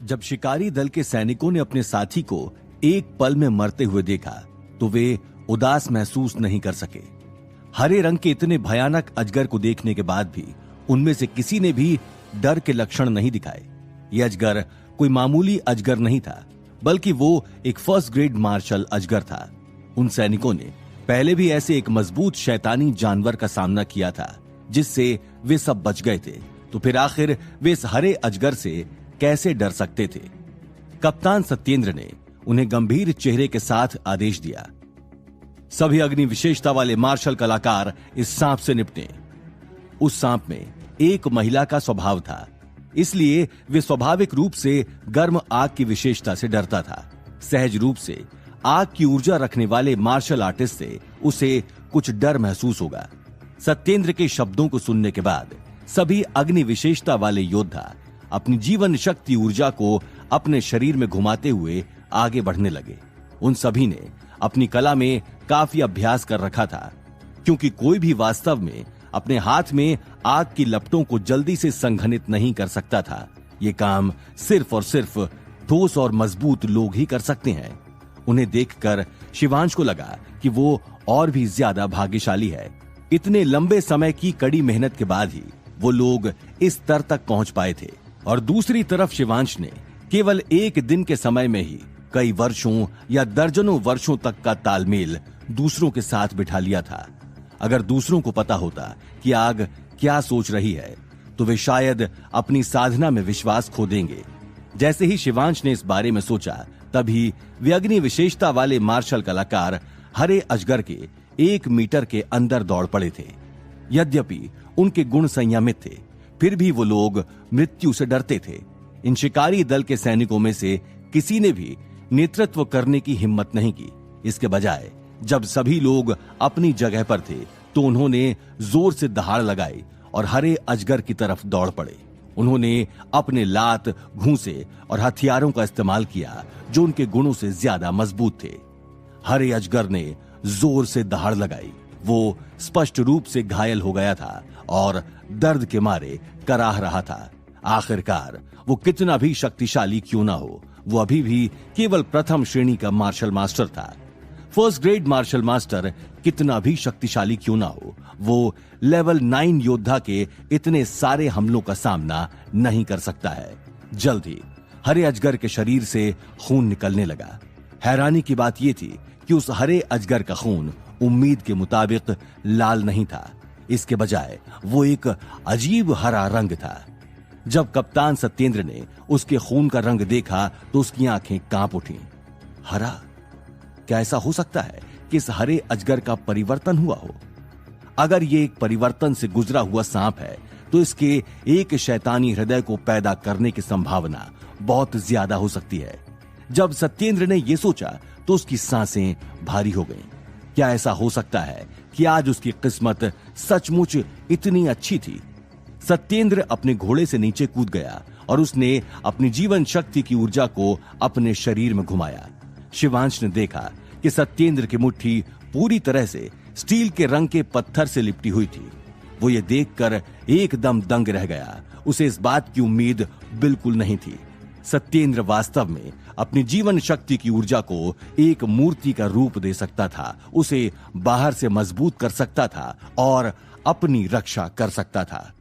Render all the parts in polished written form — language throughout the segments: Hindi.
जब शिकारी दल के सैनिकों ने अपने साथी को एक पल में मरते हुए देखा तो वे उदास महसूस नहीं कर सके। हरे रंग के इतने भयानक अजगर को देखने के बाद भी उनमें से किसी ने भी डर के लक्षण नहीं दिखाए। यह अजगर कोई मामूली अजगर नहीं था, बल्कि वो एक फर्स्ट ग्रेड मार्शल अजगर था। उन सैनिकों ने पहले भी ऐसे एक मजबूत शैतानी जानवर का सामना किया था जिससे वे सब बच गए थे, तो फिर आखिर वे इस हरे अजगर से कैसे डर सकते थे। कप्तान सत्येंद्र ने उन्हें गंभीर चेहरे के साथ आदेश दिया, सभी अग्नि विशेषता वाले मार्शल कलाकार इस सांप से निपटें। उस सांप में एक महिला का स्वभाव था, इसलिए वे स्वाभाविक रूप से गर्म आग की विशेषता से डरता था। सहज रूप से आग की ऊर्जा रखने वाले मार्शल आर्टिस्ट से उसे कुछ डर महसूस होगा। सत्येंद्र के शब्दों को सुनने के बाद सभी अग्नि विशेषता वाले योद्धा अपनी जीवन शक्ति ऊर्जा को अपने शरीर में घुमाते हुए आगे बढ़ने लगे। उन सभी ने अपनी कला में काफी अभ्यास कर रखा था, क्योंकि कोई भी वास्तव में अपने हाथ में आग की लपटों को जल्दी से संघनित नहीं कर सकता था। ये काम सिर्फ और सिर्फ ठोस और मजबूत लोग ही कर सकते हैं। उन्हें देखकर शिवांश को लगा कि वो और भी ज्यादा भाग्यशाली है। इतने लंबे समय की कड़ी मेहनत के बाद ही वो लोग इस स्तर तक पहुंच पाए थे, और दूसरी तरफ शिवांश ने केवल एक दिन के समय में ही कई वर्षों या दर्जनों वर्षों तक का तालमेल दूसरों के साथ बिठा लिया था। अगर दूसरों को पता होता कि आग क्या सोच रही है तो वे शायद अपनी साधना में विश्वास खो देंगे। जैसे ही शिवांश ने इस बारे में सोचा, तभी वे अग्नि विशेषता वाले मार्शल कलाकार हरे अजगर के 1 मीटर के अंदर दौड़ पड़े थे। यद्यपि उनके गुण संयमित थे, फिर भी वो लोग मृत्यु से डरते थे। इन शिकारी दल के सैनिकों में से किसी ने भी नेतृत्व करने की हिम्मत नहीं की। इसके बजाय जब सभी लोग अपनी जगह पर थे तो उन्होंने जोर से दहाड़ लगाई और हरे अजगर की तरफ दौड़ पड़े। उन्होंने अपने लात, घूंसे और हथियारों का इस्तेमाल किया जो उनके गुणों से ज्यादा मजबूत थे। हरे अजगर ने जोर से दहाड़ लगाई। वो स्पष्ट रूप से घायल हो गया था और दर्द के मारे कराह रहा था। आखिरकार वो कितना भी शक्तिशाली क्यों ना हो, वो अभी भी केवल प्रथम श्रेणी का मार्शल मास्टर था। फर्स्ट ग्रेड मार्शल मास्टर कितना भी शक्तिशाली क्यों ना हो, वो लेवल 9 योद्धा के इतने सारे हमलों का सामना नहीं कर सकता है। जल्द ही हरे अजगर के शरीर से खून निकलने लगा। हैरानी की बात यह थी कि उस हरे अजगर का खून उम्मीद के मुताबिक लाल नहीं था। इसके बजाय वो एक अजीब हरा रंग था। जब कप्तान सत्येंद्र ने उसके खून का रंग देखा तो उसकी आंखें कांप उठीं। हरा? क्या ऐसा हो सकता है कि इस हरे अजगर का परिवर्तन हुआ हो? अगर ये एक परिवर्तन से गुजरा हुआ सांप है तो इसके एक शैतानी हृदय को पैदा करने की संभावना बहुत ज्यादा हो सकती है। जब सत्येंद्र ने यह सोचा तो उसकी सांसें भारी हो गईं। क्या ऐसा हो सकता है कि आज उसकी किस्मत सचमुच इतनी अच्छी थी? सत्येंद्र अपने घोड़े से नीचे कूद गया और उसने अपनी जीवन शक्ति की ऊर्जा को अपने शरीर में घुमाया। शिवांश ने देखा कि सत्येंद्र की मुट्ठी पूरी तरह से स्टील के रंग के पत्थर से लिपटी हुई थी। वो ये देखकर एकदम दंग रह गया। उसे इस बात की उम्मीद बिल्कुल नहीं थी। सत्येंद्र वास्तव में अपनी जीवन शक्ति की ऊर्जा को एक मूर्ति का रूप दे सकता था, उसे बाहर से मजबूत कर सकता था और अपनी रक्षा कर सकता था।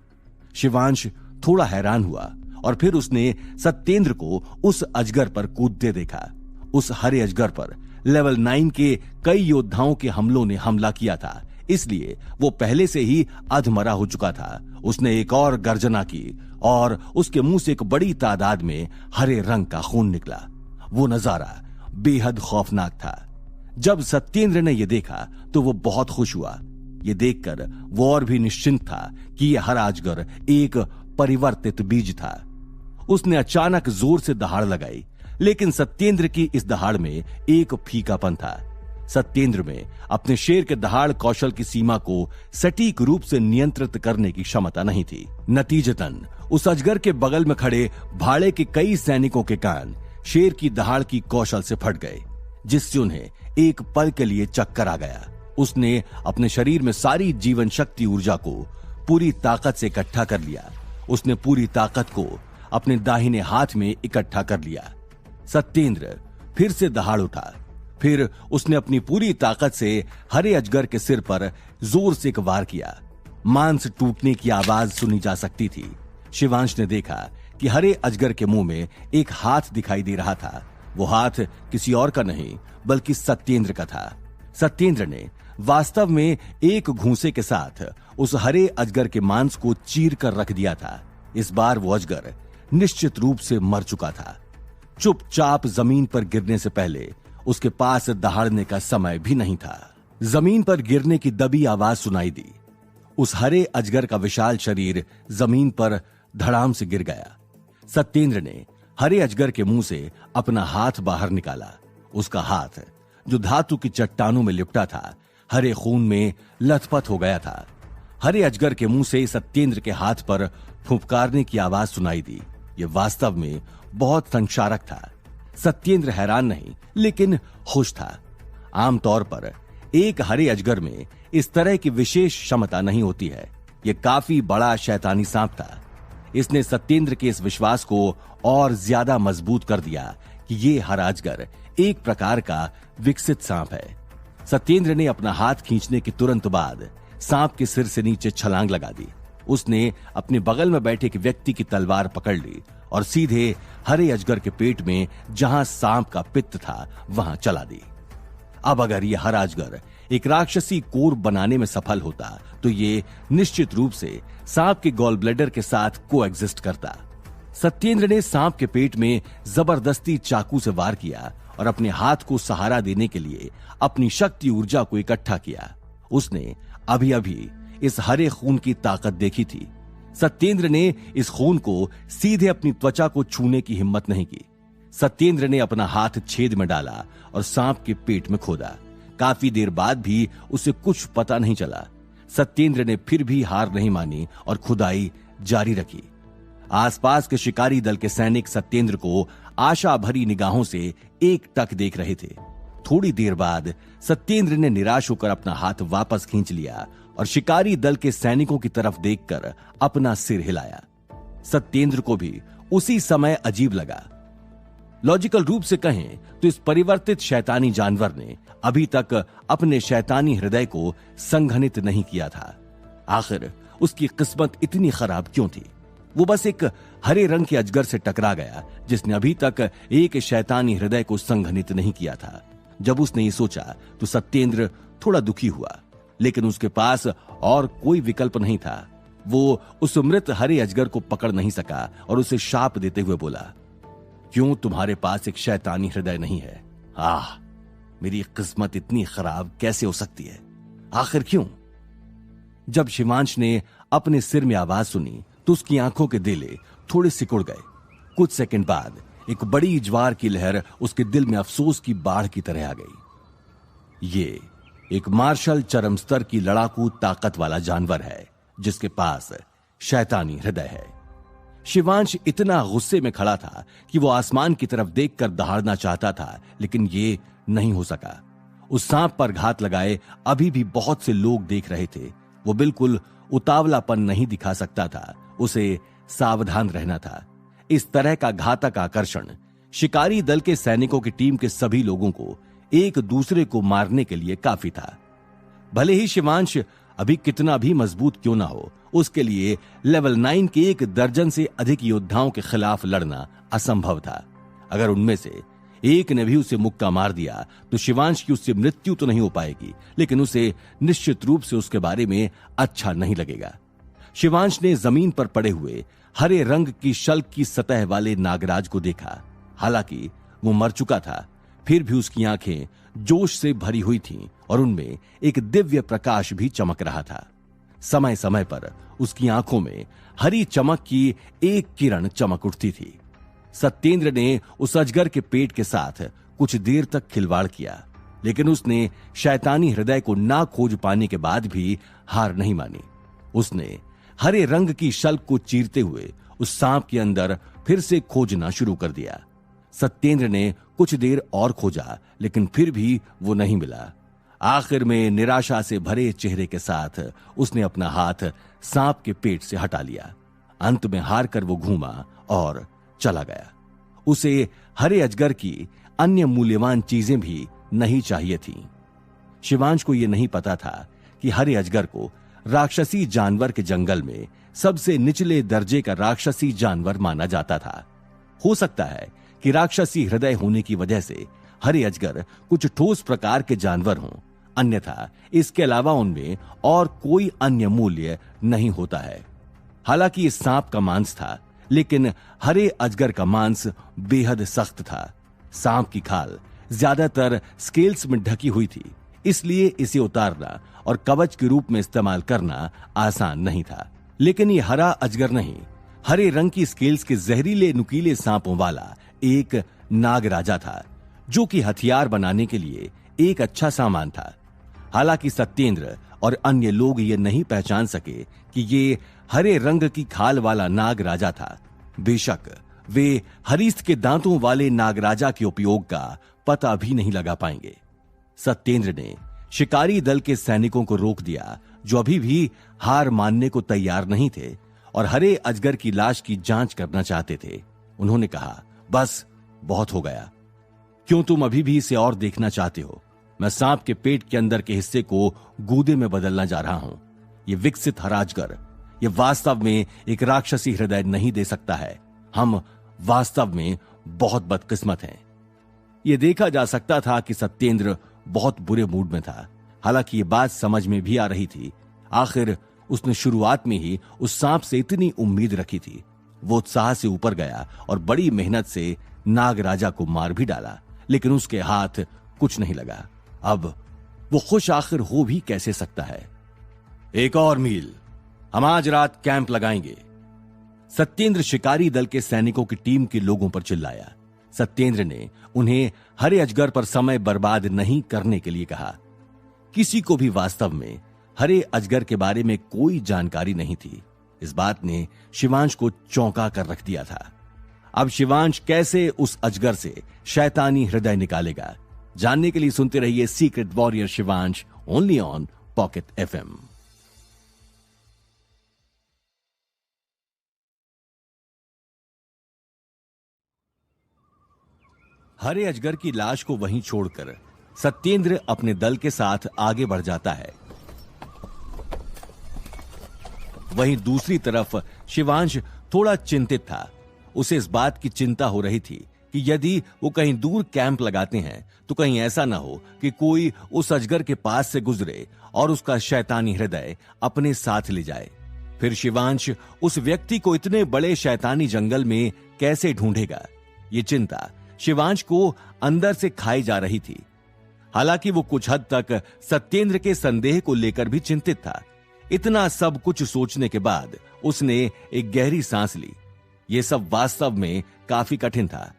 शिवांश थोड़ा हैरान हुआ और फिर उसने सत्येंद्र को उस अजगर पर कूदते देखा। उस हरे अजगर पर लेवल 9 के कई योद्धाओं के हमलों ने हमला किया था, इसलिए वो पहले से ही अधमरा हो चुका था। उसने एक और गर्जना की और उसके मुंह से एक बड़ी तादाद में हरे रंग का खून निकला। वो नजारा बेहद खौफनाक था। जब सत्येंद्र ने यह देखा तो वो बहुत खुश हुआ। ये देखकर वो और भी निश्चिंत था कि यह हरा अजगर एक परिवर्तित बीज था। उसने अचानक जोर से दहाड़ लगाई, लेकिन सत्येंद्र की इस दहाड़ में एक फीकापन था। सत्येंद्र में अपने शेर के दहाड़ कौशल की सीमा को सटीक रूप से नियंत्रित करने की क्षमता नहीं थी। नतीजतन उस अजगर के बगल में खड़े भाड़े के कई सैनिकों के कान शेर की दहाड़ की कौशल से फट गए, जिससे उन्हें एक पल के लिए चक्कर आ गया। उसने अपने शरीर में सारी जीवन शक्ति ऊर्जा को पूरी ताकत से इकट्ठा कर लिया। उसने पूरी ताकत को अपने दाहिने हाथ में इकट्ठा कर लिया। सत्येंद्र फिर से दहाड़ उठा। फिर उसने अपनी पूरी ताकत से हरे अजगर के सिर पर जोर से एक वार किया। मांस टूटने की आवाज सुनी जा सकती थी। शिवांश ने देखा कि हरे अजगर के मुंह में एक हाथ दिखाई दे रहा था। वो हाथ किसी और का नहीं बल्कि सत्येंद्र का था। सत्येंद्र ने वास्तव में एक घूंसे के साथ उस हरे अजगर के मांस को चीर कर रख दिया था। इस बार वो अजगर निश्चित रूप से मर चुका था। चुपचाप जमीन पर गिरने से पहले उसके पास दहाड़ने का समय भी नहीं था। जमीन पर गिरने की दबी आवाज सुनाई दी। उस हरे अजगर का विशाल शरीर जमीन पर धड़ाम से गिर गया। सत्येंद्र ने हरे अजगर के मुंह से अपना हाथ बाहर निकाला। उसका हाथ, जो धातु की चट्टानों में लिपटा था, हरे खून में लथपथ हो गया था। हरे अजगर के मुंह से सत्येंद्र के हाथ पर फुफकारने की आवाज सुनाई दी। यह वास्तव में बहुत संक्षारक था। सत्येंद्र हैरान नहीं लेकिन खुश था। आमतौर पर एक हरे अजगर में इस तरह की विशेष क्षमता नहीं होती है। यह काफी बड़ा शैतानी सांप था। इसने सत्येंद्र के इस विश्वास को और ज्यादा मजबूत कर दिया कि यह हरा अजगर एक प्रकार का विकसित सांप है। सत्येंद्र ने अपना हाथ खींचने के तुरंत बाद सांप के सिर से नीचे छलांग लगा दी। उसने अपने बगल में बैठे एक व्यक्ति की तलवार पकड़ ली और सीधे हरे अजगर के पेट में जहां सांप का पित्त था वहां चला दी। अब अगर यह हरा अजगर एक राक्षसी कोर बनाने में सफल होता तो ये निश्चित रूप से सांप के गॉल ब्लैडर के साथ कोएग्जिस्ट करता। सत्येंद्र ने सांप के पेट में जबरदस्ती चाकू से वार किया और अपने हाथ को सहारा देने के लिए अपनी शक्ति ऊर्जा को इकट्ठा किया। उसने अभी अभी इस हरे खून की ताकत देखी थी। सत्येंद्र ने इस खून को सीधे अपनी त्वचा को छूने की हिम्मत नहीं की। सत्येंद्र ने अपना हाथ छेद में डाला और सांप के पेट में खोदा। काफी देर बाद भी उसे कुछ पता नहीं चला। सत्येंद्र ने फिर भी हार नहीं मानी और खुदाई जारी रखी। आसपास के शिकारी दल के सैनिक सत्येंद्र को आशा भरी निगाहों से एकटक देख रहे थे। थोड़ी देर बाद सत्येंद्र ने निराश होकर अपना हाथ वापस खींच लिया और शिकारी दल के सैनिकों की तरफ देखकर अपना सिर हिलाया। सत्येंद्र को भी उसी समय अजीब लगा। लॉजिकल रूप से कहें तो इस परिवर्तित शैतानी जानवर ने अभी तक अपने शैतानी हृदय को संघनित नहीं किया था। आखिर उसकी किस्मत इतनी खराब क्यों थी? वो बस एक हरे रंग के अजगर से टकरा गया जिसने अभी तक एक शैतानी हृदय को संघनित नहीं किया था। जब उसने ये सोचा तो सत्येंद्र थोड़ा दुखी हुआ, लेकिन उसके पास और कोई विकल्प नहीं था। वो उस मृत हरे अजगर को पकड़ नहीं सका और उसे शाप देते हुए बोला, क्यों तुम्हारे पास एक शैतानी हृदय नहीं है? आह, मेरी किस्मत इतनी खराब कैसे हो सकती है? आखिर क्यों? जब शिवांश ने अपने सिर में आवाज सुनी तो उसकी आंखों के देले थोड़े सिकुड़ गए। कुछ सेकंड बाद एक बड़ी ज्वार की लहर उसके दिल में अफसोस की बाढ़ की तरह आ गई। ये एक मार्शल चरम स्तर की लड़ाकू ताकत वाला जानवर है जिसके पास शैतानी हृदय है। शिवांश इतना गुस्से में खड़ा था कि वो आसमान की तरफ देखकर दहाड़ना चाहता था, लेकिन ये नहीं हो सका। उस सांप पर घात लगाए अभी भी बहुत से लोग देख रहे थे। वो बिल्कुल उतावलापन नहीं दिखा सकता था। उसे सावधान रहना था। इस तरह का घातक आकर्षण शिकारी दल के सैनिकों की टीम के सभी लोगों को एक दूसरे को मारने के लिए काफी था। भले ही शिवांश अभी कितना भी मजबूत क्यों ना हो, उसके लिए लेवल 9 के 1 दर्जन से अधिक योद्धाओं के खिलाफ लड़ना असंभव था। अगर उनमें से एक ने भी उसे मुक्का मार दिया तो शिवांश की उससे मृत्यु तो नहीं हो पाएगी, लेकिन उसे निश्चित रूप से उसके बारे में अच्छा नहीं लगेगा। शिवांश ने जमीन पर पड़े हुए हरे रंग की शल्क की सतह वाले नागराज को देखा। हालांकि वो मर चुका था, फिर भी उसकी आंखें जोश से भरी हुई थीं और उनमें एक दिव्य प्रकाश भी चमक रहा था। समय समय पर उसकी आंखों में हरी चमक की एक किरण चमक उठती थी। सत्येंद्र ने उस अजगर के पेट के साथ कुछ देर तक खिलवाड़ किया, लेकिन उसने शैतानी हृदय को ना खोज पाने के बाद भी हार नहीं मानी। उसने हरे रंग की शल्क को चीरते हुए उस सांप के अंदर फिर से खोजना शुरू कर दिया। सत्येंद्र ने कुछ देर और खोजा, लेकिन फिर भी वो नहीं मिला। आखिर में निराशा से भरे चेहरे के साथ उसने अपना हाथ सांप के पेट से हटा लिया। अंत में हार कर वो घूमा और चला गया। उसे हरे अजगर की अन्य मूल्यवान चीजें भी नहीं चाहिए थीं। शिवांश को यह नहीं पता था कि हरे अजगर को राक्षसी जानवर के जंगल में सबसे निचले दर्जे का राक्षसी जानवर माना जाता था। हो सकता है कि राक्षसी हृदय होने की वजह से हरे अजगर कुछ ठोस प्रकार के जानवर हों, अन्यथा इसके अलावा उनमें और कोई अन्य मूल्य नहीं होता है। हालांकि इस सांप का मांस था, लेकिन हरे अजगर का मांस बेहद सख्त था। सांप की खाल ज्यादातर स्केल्स में ढकी हुई थी, इसलिए इसे उतारना और कवच के रूप में इस्तेमाल करना आसान नहीं था। लेकिन ये हरा अजगर नहीं, हरे रंग की स्केल्स के जहरीले नुकीले सांपों वाला एक नागराजा था, जो कि हथियार बनाने के लिए एक अच्छा सामान था। हालांकि सत्येंद्र और अन्य लोग ये नहीं पहचान सके कि ये हरे रंग की खाल वाला नागराजा था। बेशक वे हरीश के दांतों वाले नागराजा के उपयोग का पता भी नहीं लगा पाएंगे। सत्येंद्र ने शिकारी दल के सैनिकों को रोक दिया, जो अभी भी हार मानने को तैयार नहीं थे और हरे अजगर की लाश की जांच करना चाहते थे। उन्होंने कहा, बस बहुत हो गया। क्यों तुम अभी भी इसे और देखना चाहते हो? मैं सांप के पेट के अंदर के हिस्से को गूदे में बदलना जा रहा हूं। यह विकसित हरा अजगर ये वास्तव में एक राक्षसी हृदय नहीं दे सकता है। हम वास्तव में बहुत बदकिस्मत हैं। यह देखा जा सकता था कि सत्येंद्र बहुत बुरे मूड में था। हालांकि ये बात समझ में भी आ रही थी। आखिर उसने शुरुआत में ही उस सांप से इतनी उम्मीद रखी थी। वो उत्साह से ऊपर गया और बड़ी मेहनत से नागराजा को मार भी डाला, लेकिन उसके हाथ कुछ नहीं लगा। अब वो खुश आखिर हो भी कैसे सकता है? एक और मील, हम आज रात कैंप लगाएंगे। सत्येंद्र शिकारी दल के सैनिकों की टीम के लोगों पर चिल्लाया। सत्येंद्र ने उन्हें हरे अजगर पर समय बर्बाद नहीं करने के लिए कहा। किसी को भी वास्तव में हरे अजगर के बारे में कोई जानकारी नहीं थी। इस बात ने शिवांश को चौंका कर रख दिया था। अब शिवांश कैसे उस अजगर से शैतानी हृदय निकालेगा, जानने के लिए सुनते रहिए secret warrior Shivansh, only on pocket FM. हरे अजगर की लाश को वहीं छोड़कर सत्येंद्र अपने दल के साथ आगे बढ़ जाता है। वहीं दूसरी तरफ शिवांश थोड़ा चिंतित था। उसे इस बात की चिंता हो रही थी कि यदि वो कहीं दूर कैंप लगाते हैं तो कहीं ऐसा ना हो कि कोई उस अजगर के पास से गुजरे और उसका शैतानी हृदय अपने साथ ले जाए। फिर शिवांश उस व्यक्ति को इतने बड़े शैतानी जंगल में कैसे ढूंढेगा? ये चिंता शिवांश को अंदर से खाई जा रही थी। हालांकि वो कुछ हद तक सत्येंद्र के संदेह को लेकर भी चिंतित था। इतना सब कुछ सोचने के बाद उसने एक गहरी सांस ली। ये सब वास्तव में काफी कठिन था।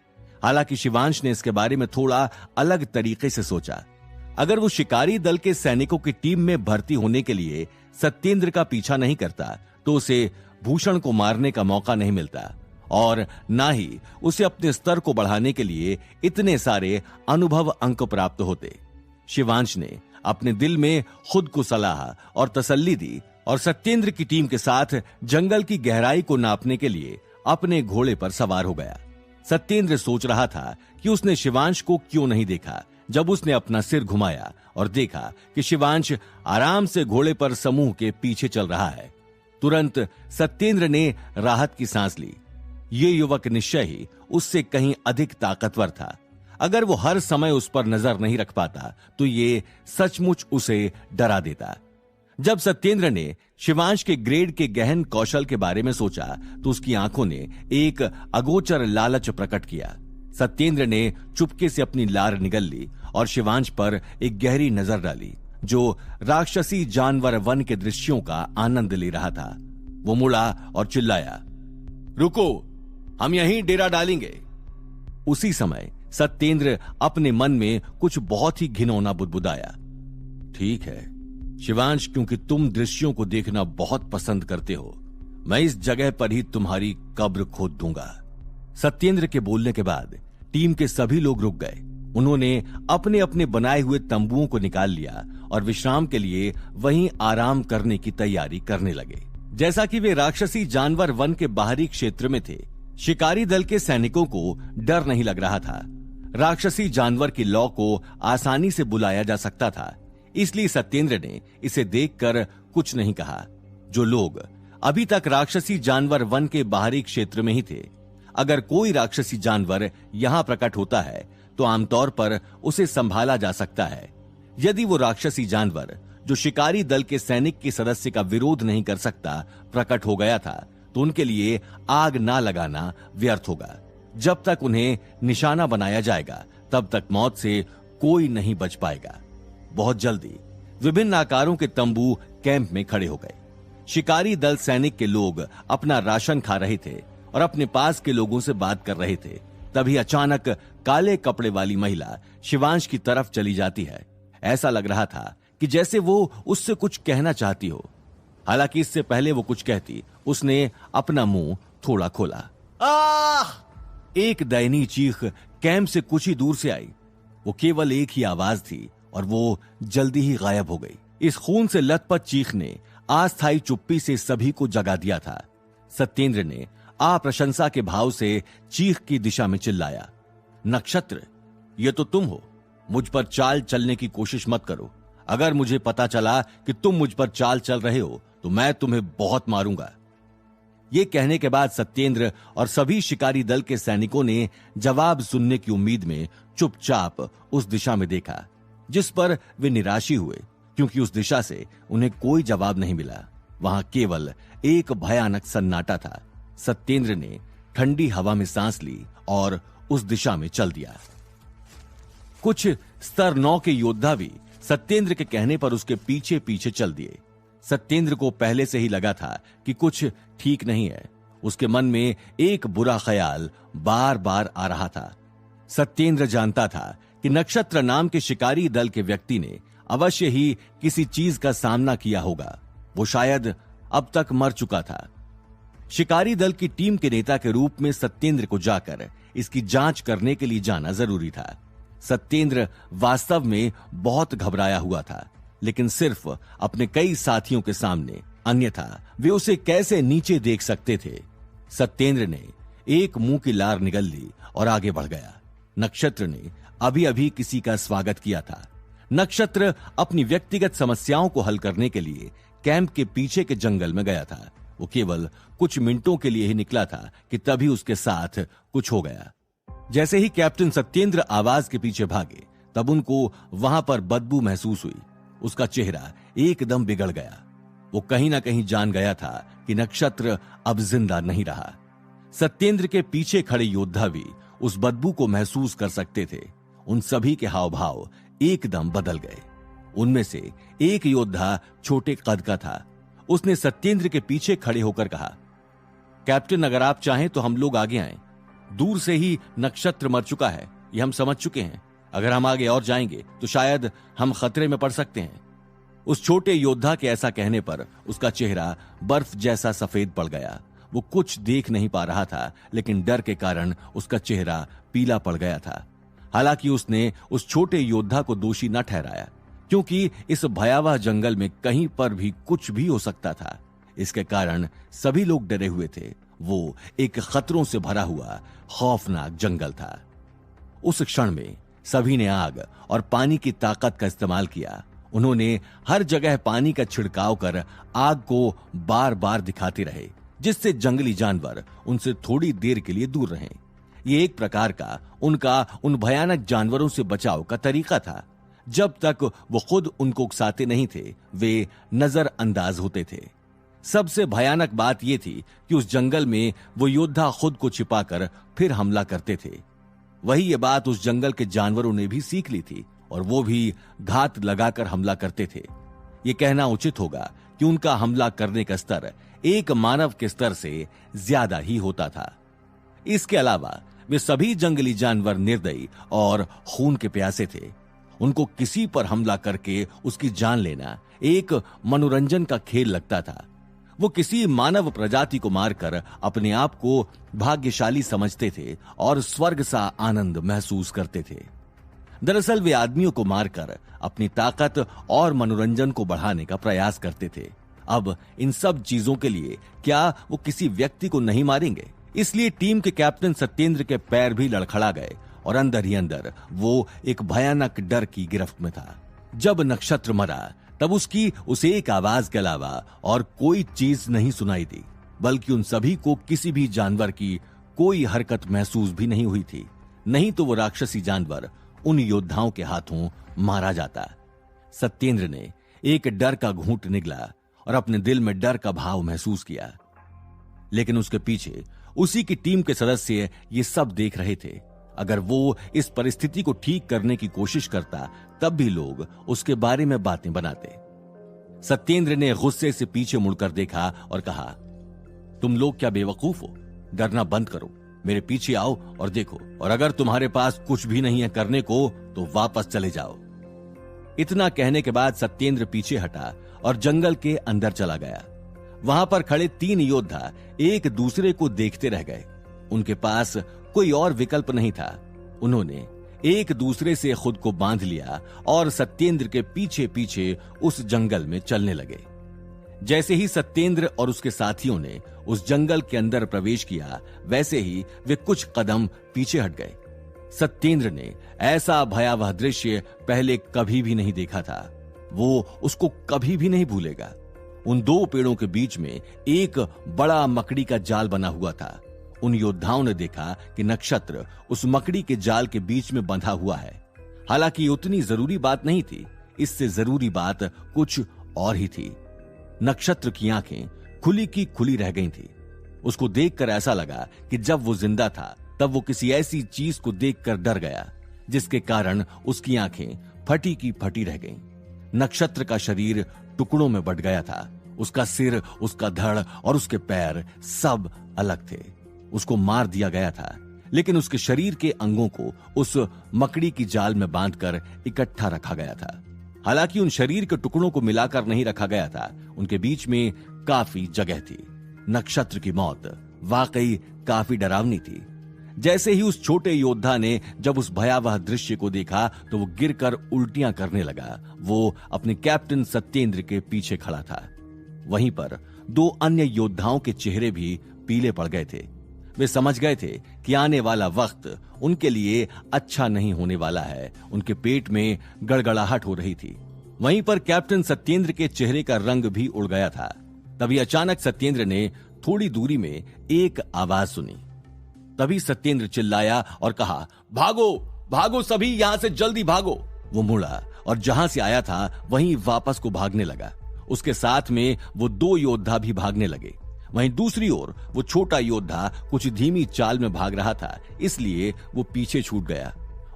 हालांकि शिवांश ने इसके बारे में थोड़ा अलग तरीके से सोचा। अगर वो शिकारी दल के सैनिकों की टीम में भर्ती होने के लिए सत्येंद्र का पीछा नहीं करता तो उसे भूषण को मारने का मौका नहीं मिलता और ना ही उसे अपने स्तर को बढ़ाने के लिए इतने सारे अनुभव अंक प्राप्त होते। शिवांश ने अपने दिल में खुद को सलाह और तसल्ली दी और सत्येंद्र की टीम के साथ जंगल की गहराई को नापने के लिए अपने घोड़े पर सवार हो गया। सत्येंद्र सोच रहा था कि उसने शिवांश को क्यों नहीं देखा। जब उसने अपना सिर घुमाया और देखा कि शिवांश आराम से घोड़े पर समूह के पीछे चल रहा है, तुरंत सत्येंद्र ने राहत की सांस ली। ये युवक निश्चय ही उससे कहीं अधिक ताकतवर था। अगर वो हर समय उस पर नजर नहीं रख पाता तो ये सचमुच उसे डरा देता। जब सत्येंद्र ने शिवांश के ग्रेड के गहन कौशल के बारे में सोचा तो उसकी आंखों ने एक अगोचर लालच प्रकट किया। सत्येंद्र ने चुपके से अपनी लार निगल ली और शिवांश पर एक गहरी नजर डाली, जो राक्षसी जानवर वन के दृश्यों का आनंद ले रहा था। वो मुड़ा और चिल्लाया, रुको, हम यहीं डेरा डालेंगे। उसी समय सत्येंद्र अपने मन में कुछ बहुत ही घिनौना बुदबुदाया। ठीक है शिवांश, क्योंकि तुम दृश्यों को देखना बहुत पसंद करते हो, मैं इस जगह पर ही तुम्हारी कब्र खोद दूंगा। सत्येंद्र के बोलने के बाद टीम के सभी लोग रुक गए। उन्होंने अपने अपने बनाए हुए तंबुओं को निकाल लिया और विश्राम के लिए वहीं आराम करने की तैयारी करने लगे। जैसा कि वे राक्षसी जानवर वन के बाहरी क्षेत्र में थे, शिकारी दल के सैनिकों को डर नहीं लग रहा था। राक्षसी जानवर की लौ को आसानी से बुलाया जा सकता था, इसलिए सत्येंद्र ने इसे देखकर कुछ नहीं कहा। जो लोग अभी तक राक्षसी जानवर वन के बाहरी क्षेत्र में ही थे, अगर कोई राक्षसी जानवर यहां प्रकट होता है तो आमतौर पर उसे संभाला जा सकता है। यदि वो राक्षसी जानवर जो शिकारी दल के सैनिक के सदस्य का विरोध नहीं कर सकता प्रकट हो गया था, तो उनके लिए आग ना लगाना व्यर्थ होगा। जब तक उन्हें निशाना बनाया जाएगा तब तक मौत से कोई नहीं बच पाएगा। बहुत जल्दी विभिन्न आकारों के तंबू कैंप में खड़े हो गए। शिकारी दल सैनिक के लोग अपना राशन खा रहे थे और अपने पास के लोगों से बात कर रहे थे। तभी अचानक काले कपड़े वाली महिला शिवांश की तरफ चली जाती है। ऐसा लग रहा था कि जैसे वो उससे कुछ कहना चाहती हो। हालांकि इससे पहले वो कुछ कहती, उसने अपना मुंह थोड़ा खोला। आह! एक दयनीय चीख कैंप से कुछ ही दूर से आई। वो केवल एक ही आवाज थी और वो जल्दी ही गायब हो गई। इस खून से लथपथ चीख ने अस्थायी चुप्पी से सभी को जगा दिया था। सत्येंद्र ने अप्रशंसा के भाव से चीख की दिशा में चिल्लाया, नक्षत्र, ये तो तुम हो। मुझ पर चाल चलने की कोशिश मत करो। अगर मुझे पता चला कि तुम मुझ पर चाल चल रहे हो तो मैं तुम्हें बहुत मारूंगा। ये कहने के बाद सत्येंद्र और सभी शिकारी दल के सैनिकों ने जवाब सुनने की उम्मीद में चुपचाप उस दिशा में देखा, जिस पर वे निराशी हुए, क्योंकि उस दिशा से उन्हें कोई जवाब नहीं मिला। वहां केवल एक भयानक सन्नाटा था। सत्येंद्र ने ठंडी हवा में सांस ली और उस दिशा में चल दिया। कुछ स्तर 9 के योद्धा भी सत्येंद्र के कहने पर उसके पीछे पीछे चल दिए। सत्येंद्र को पहले से ही लगा था कि कुछ ठीक नहीं है। उसके मन में एक बुरा ख्याल बार बार आ रहा था। सत्येंद्र जानता था कि नक्षत्र नाम के शिकारी दल के व्यक्ति ने अवश्य ही किसी चीज का सामना किया होगा। वो शायद अब तक मर चुका था। शिकारी दल की टीम के नेता के रूप में सत्येंद्र को जाकर इसकी जांच करने के लिए जाना जरूरी था। सत्येंद्र वास्तव में बहुत घबराया हुआ था, लेकिन सिर्फ अपने कई साथियों के सामने, अन्यथा वे उसे कैसे नीचे देख सकते थे। सत्येंद्र ने एक मुंह की लार निगल ली और आगे बढ़ गया। नक्षत्र ने अभी अभी किसी का स्वागत किया था। नक्षत्र अपनी व्यक्तिगत समस्याओं को हल करने के लिए कैंप के पीछे के जंगल में गया था। वो केवल कुछ मिनटों के लिए ही निकला था कि तभी उसके साथ कुछ हो गया। जैसे ही कैप्टन सत्येंद्र आवाज के पीछे भागे, तब उनको वहां पर बदबू महसूस हुई। उसका चेहरा एकदम बिगड़ गया। वो कहीं ना कहीं जान गया था कि नक्षत्र अब जिंदा नहीं रहा। सत्येंद्र के पीछे खड़े योद्धा भी उस बदबू को महसूस कर सकते थे। उन सभी के हाव भाव एकदम बदल गए। उनमें से एक योद्धा छोटे कद का था। उसने सत्येंद्र के पीछे खड़े होकर कहा, कैप्टन, अगर आप चाहें तो हम लोग आगे आएं। दूर से ही नक्षत्र मर चुका है, ये हम समझ चुके हैं। अगर हम आगे और जाएंगे तो शायद हम खतरे में पड़ सकते हैं। उस छोटे योद्धा के ऐसा कहने पर उसका चेहरा बर्फ जैसा सफेद पड़ गया। वो कुछ देख नहीं पा रहा था, लेकिन डर के कारण उसका चेहरा पीला पड़ गया था। हालांकि उसने उस छोटे योद्धा को दोषी न ठहराया, क्योंकि इस भयावह जंगल में कहीं पर भी कुछ भी हो सकता था। इसके कारण सभी लोग डरे हुए थे। वो एक खतरों से भरा हुआ खौफनाक जंगल था। उस क्षण में सभी ने आग और पानी की ताकत का इस्तेमाल किया। उन्होंने हर जगह पानी का छिड़काव कर आग को बार बार दिखाते रहे, जिससे जंगली जानवर उनसे थोड़ी देर के लिए दूर रहें। ये एक प्रकार का उनका उन भयानक जानवरों से बचाव का तरीका था। जब तक वो खुद उनको उकसाते नहीं थे, वे नजरअंदाज होते थे। सबसे भयानक बात यह थी कि उस जंगल में वो योद्धा खुद को छिपाकर फिर हमला करते थे। वही ये बात उस जंगल के जानवरों ने भी सीख ली थी और वो भी घात लगाकर हमला करते थे। ये कहना उचित होगा कि उनका हमला करने का स्तर एक मानव के स्तर से ज्यादा ही होता था। इसके अलावा वे सभी जंगली जानवर निर्दयी और खून के प्यासे थे। उनको किसी पर हमला करके उसकी जान लेना एक मनोरंजन का खेल लगता था। वो किसी मानव प्रजाति को मारकर अपने आप को भाग्यशाली समझते थे और स्वर्ग सा आनंद महसूस करते थे। दरअसल वे आदमियों को मारकर अपनी ताकत और मनोरंजन को बढ़ाने का प्रयास करते थे। अब इन सब चीजों के लिए क्या वो किसी व्यक्ति को नहीं मारेंगे? इसलिए टीम के कैप्टन सत्येंद्र के पैर भी लड़खड़ा गए और अंदर ही अंदर वो एक भयानक डर की गिरफ्त में था। जब नक्षत्र मरा तब उसकी उसे एक आवाज के अलावा और कोई चीज नहीं सुनाई दी, बल्कि उन सभी को किसी भी जानवर की कोई हरकत महसूस भी नहीं हुई थी। नहीं तो वो राक्षसी जानवर उन योद्धाओं के हाथों मारा जाता। सत्येंद्र ने एक डर का घूंट निगला और अपने दिल में डर का भाव महसूस किया, लेकिन उसके पीछे उसी की टीम के सदस्य ये सब देख रहे थे। अगर वो इस परिस्थिति को ठीक करने की कोशिश करता तब भी लोग उसके बारे में बातें बनाते। सत्येंद्र ने गुस्से से पीछे मुड़कर देखा और कहा, तुम लोग क्या बेवकूफ हो? डरना बंद करो, मेरे पीछे आओ और देखो, और अगर तुम्हारे पास कुछ भी नहीं है करने को तो वापस चले जाओ। इतना कहने के बाद सत्येंद्र पीछे हटा और जंगल के अंदर चला गया। वहां पर खड़े 3 योद्धा एक दूसरे को देखते रह गए। उनके पास कोई और विकल्प नहीं था। उन्होंने एक दूसरे से खुद को बांध लिया और सत्येंद्र के पीछे पीछे उस जंगल में चलने लगे। जैसे ही सत्येंद्र और उसके साथियों ने उस जंगल के अंदर प्रवेश किया, वैसे ही वे कुछ कदम पीछे हट गए। सत्येंद्र ने ऐसा भयावह दृश्य पहले कभी भी नहीं देखा था। वो उसको कभी भी नहीं भूलेगा। उन 2 पेड़ों के बीच में एक बड़ा मकड़ी का जाल बना हुआ था। उन योद्धाओं ने देखा कि नक्षत्र उस मकड़ी के जाल के बीच में बंधा हुआ है। हालांकि उतनी जरूरी बात नहीं थी, इससे जरूरी बात कुछ और ही थी। नक्षत्र की आंखें खुली की खुली रह गई थी। उसको देखकर ऐसा लगा कि जब वो जिंदा था तब वो किसी ऐसी चीज को देखकर डर गया, जिसके कारण उसकी आंखें फटी की फटी रह गईं। नक्षत्र का शरीर टुकड़ों में बट गया था। उसका सिर, उसका धड़ और उसके पैर सब अलग थे। उसको मार दिया गया था, लेकिन उसके शरीर के अंगों को उस मकड़ी की जाल में बांधकर इकट्ठा रखा गया था। हालांकि उन शरीर के टुकड़ों को मिलाकर नहीं रखा गया था, उनके बीच में काफी जगह थी। नक्षत्र की मौत वाकई काफी डरावनी थी। जैसे ही उस छोटे योद्धा ने जब उस भयावह दृश्य को देखा तो वो गिरकर उल्टियां करने लगा। वो अपने कैप्टन सत्येंद्र के पीछे खड़ा था। वहीं पर 2 अन्य योद्धाओं के चेहरे भी पीले पड़ गए थे। वे समझ गए थे कि आने वाला वक्त उनके लिए अच्छा नहीं होने वाला है। उनके पेट में गड़गड़ाहट हो रही थी। वहीं पर कैप्टन सत्येंद्र के चेहरे का रंग भी उड़ गया था। तभी अचानक सत्येंद्र ने थोड़ी दूरी में एक आवाज सुनी। तभी सत्येंद्र चिल्लाया और कहा, भागो भागो सभी, यहां से जल्दी भागो। वो मुड़ा और जहां से आया था वहीं वापस को भागने लगा। उसके साथ में वो 2 योद्धा भी भागने लगे। वहीं दूसरी ओर वो छोटा योद्धा कुछ धीमी चाल में भाग रहा था, इसलिए वो पीछे छूट गया।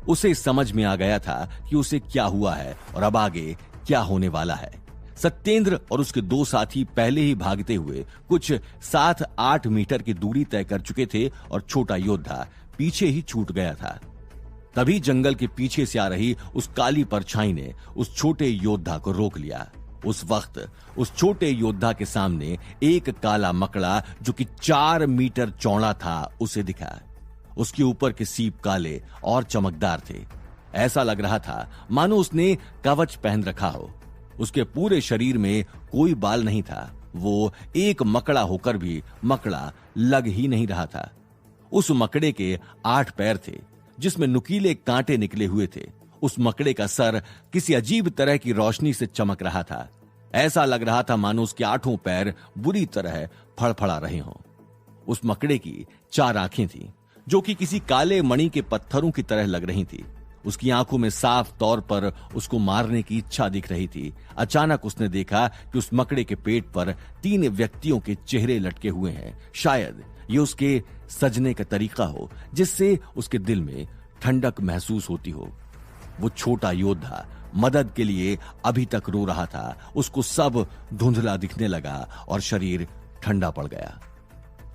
उसे समझ में आ गया था कि उसे क्या हुआ है और अब आगे क्या होने वाला है। सत्येंद्र और उसके 2 साथी पहले ही भागते हुए कुछ 7-8 मीटर की दूरी तय कर चुके थे और छोटा योद्धा पीछे ही छूट गया था। तभी जंगल के पीछे से आ रही उस काली परछाई ने उस छोटे योद्धा को रोक लिया। उस वक्त उस छोटे योद्धा के सामने एक काला मकड़ा जो कि 4 मीटर चौड़ा था उसे दिखा। उसके ऊपर के सीप काले और चमकदार थे। ऐसा लग रहा था मानो उसने कवच पहन रखा हो। उसके पूरे शरीर में कोई बाल नहीं था। वो एक मकड़ा होकर भी मकड़ा लग ही नहीं रहा था। उस मकड़े के 8 पैर थे जिसमें नुकीले कांटे निकले हुए थे। उस मकड़े का सर किसी अजीब तरह की रोशनी से चमक रहा था। ऐसा लग रहा था मानो उसके 8 पैर बुरी तरह फड़फड़ा रहे हों। उस मकड़े की 4 आंखें थीं, जो कि किसी काले मणि के पत्थरों की तरह लग रही थी। उसकी आंखों में साफ तौर पर उसको मारने की इच्छा दिख रही थी। अचानक उसने देखा कि उस मकड़े के पेट पर 3 व्यक्तियों के चेहरे लटके हुए हैं। शायद ये उसके सजने का तरीका हो, जिससे उसके दिल में ठंडक महसूस होती हो। वो छोटा योद्धा मदद के लिए अभी तक रो रहा था। उसको सब धुंधला दिखने लगा और शरीर ठंडा पड़ गया।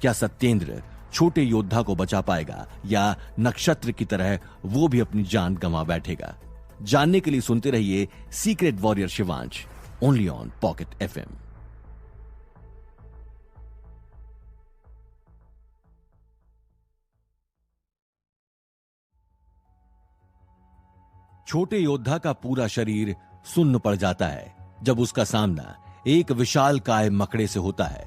क्या सत्येंद्र छोटे योद्धा को बचा पाएगा या नक्षत्र की तरह वो भी अपनी जान गंवा बैठेगा? जानने के लिए सुनते रहिए secret warrior Shivansh, only on pocket FM. छोटे योद्धा का पूरा शरीर सुन्न पड़ जाता है जब उसका सामना एक विशालकाय मकड़े से होता है।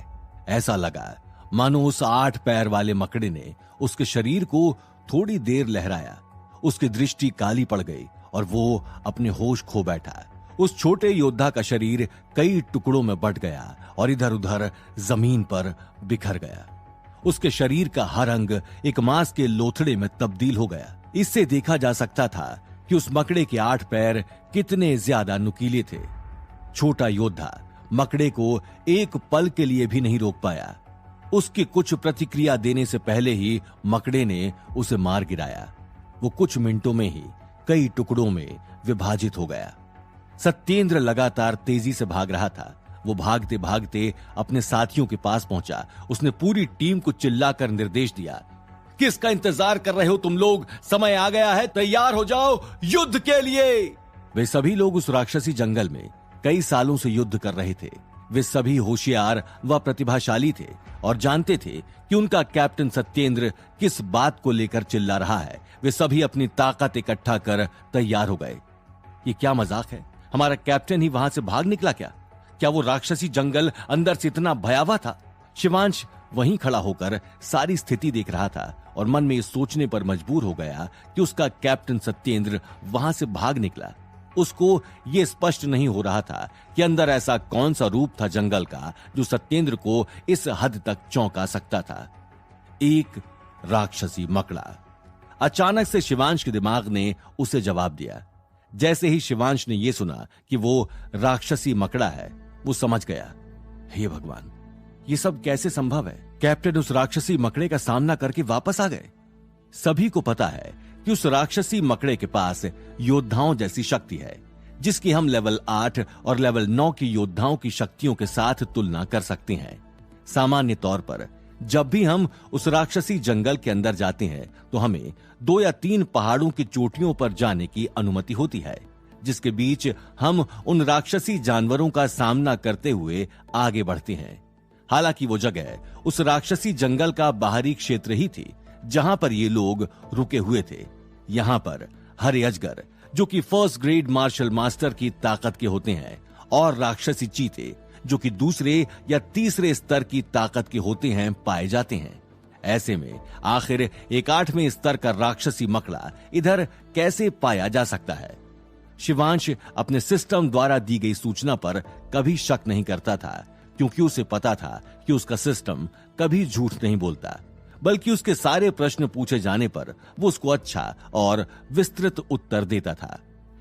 ऐसा लगा मानो उस 8 पैर वाले मकड़े ने उसके शरीर को थोड़ी देर लहराया। उसकी दृष्टि काली पड़ गई और वो अपने होश खो बैठा। उस छोटे योद्धा का शरीर कई टुकड़ों में बंट गया और इधर उधर जमीन पर बिखर गया। उसके शरीर का हर अंग एक मांस के लोथड़े में तब्दील हो गया। इससे देखा जा सकता था कि उस मकड़े के 8 पैर कितने ज्यादा नुकीले थे। छोटा योद्धा मकड़े को एक पल के लिए भी नहीं रोक पाया। उसकी कुछ प्रतिक्रिया देने से पहले ही मकड़े ने उसे मार गिराया। वो कुछ मिनटों में ही कई टुकड़ों में विभाजित हो गया। सत्येंद्र लगातार तेजी से भाग रहा था। वो भागते भागते अपने साथियों के पास पहुंचा। उसने पूरी टीम को चिल्लाकर निर्देश दिया, किसका इंतजार कर रहे हो तुम लोग? समय आ गया है, तैयार हो जाओ युद्ध के लिए। वे सभी लोग उस राक्षसी जंगल में कई सालों से युद्ध कर रहे थे। वे सभी होशियार व प्रतिभाशाली थे और जानते थे कि उनका कैप्टन सत्येंद्र किस बात को लेकर चिल्ला रहा है। वे सभी अपनी ताकत इकट्ठा कर तैयार हो गए। ये क्या मजाक है? हमारा कैप्टन ही वहां से भाग निकला क्या? क्या वो राक्षसी जंगल अंदर से इतना भयावह था? शिवांश वहीं खड़ा होकर सारी स्थिति देख रहा था और मन में ये सोचने पर मजबूर हो गया कि उसका कैप्टन सत्येंद्र वहां से भाग निकला। उसको ये स्पष्ट नहीं हो रहा था कि अंदर ऐसा कौन सा रूप था जंगल का जो सत्येंद्र को इस हद तक चौंका सकता था। एक राक्षसी मकड़ा। अचानक से शिवांश के दिमाग ने उसे जवाब दिया। जैसे ही शिवांश ने यह सुना कि वो राक्षसी मकड़ा है, वो समझ गया, हे भगवान, ये सब कैसे संभव है? कैप्टन उस राक्षसी मकड़े का सामना करके वापस आ गए। सभी को पता है कि उस राक्षसी मकड़े के पास योद्धाओं जैसी शक्ति है, जिसकी हम लेवल 8 और लेवल 9 की योद्धाओं की शक्तियों के साथ तुलना कर सकते हैं। सामान्य तौर पर जब भी हम उस राक्षसी जंगल के अंदर जाते हैं तो हमें 2 या 3 पहाड़ों की चोटियों पर जाने की अनुमति होती है, जिसके बीच हम उन राक्षसी जानवरों का सामना करते हुए आगे बढ़ते हैं। हालांकि वो जगह उस राक्षसी जंगल का बाहरी क्षेत्र ही थी जहां पर ये लोग रुके हुए थे। यहां पर हरे अजगर, जो कि फर्स्ट ग्रेड मार्शल मास्टर की ताकत के होते हैं, और राक्षसी चीते, जो कि दूसरे या तीसरे स्तर की ताकत के होते हैं, पाए जाते हैं। ऐसे में आखिर एक 8वें स्तर का राक्षसी मकड़ा इधर कैसे पाया जा सकता है? शिवांश अपने सिस्टम द्वारा दी गई सूचना पर कभी शक नहीं करता था, क्योंकि उसे पता था कि उसका सिस्टम कभी झूठ नहीं बोलता, बल्कि उसके सारे प्रश्न पूछे जाने पर वो उसको अच्छा और विस्तृत उत्तर देता था।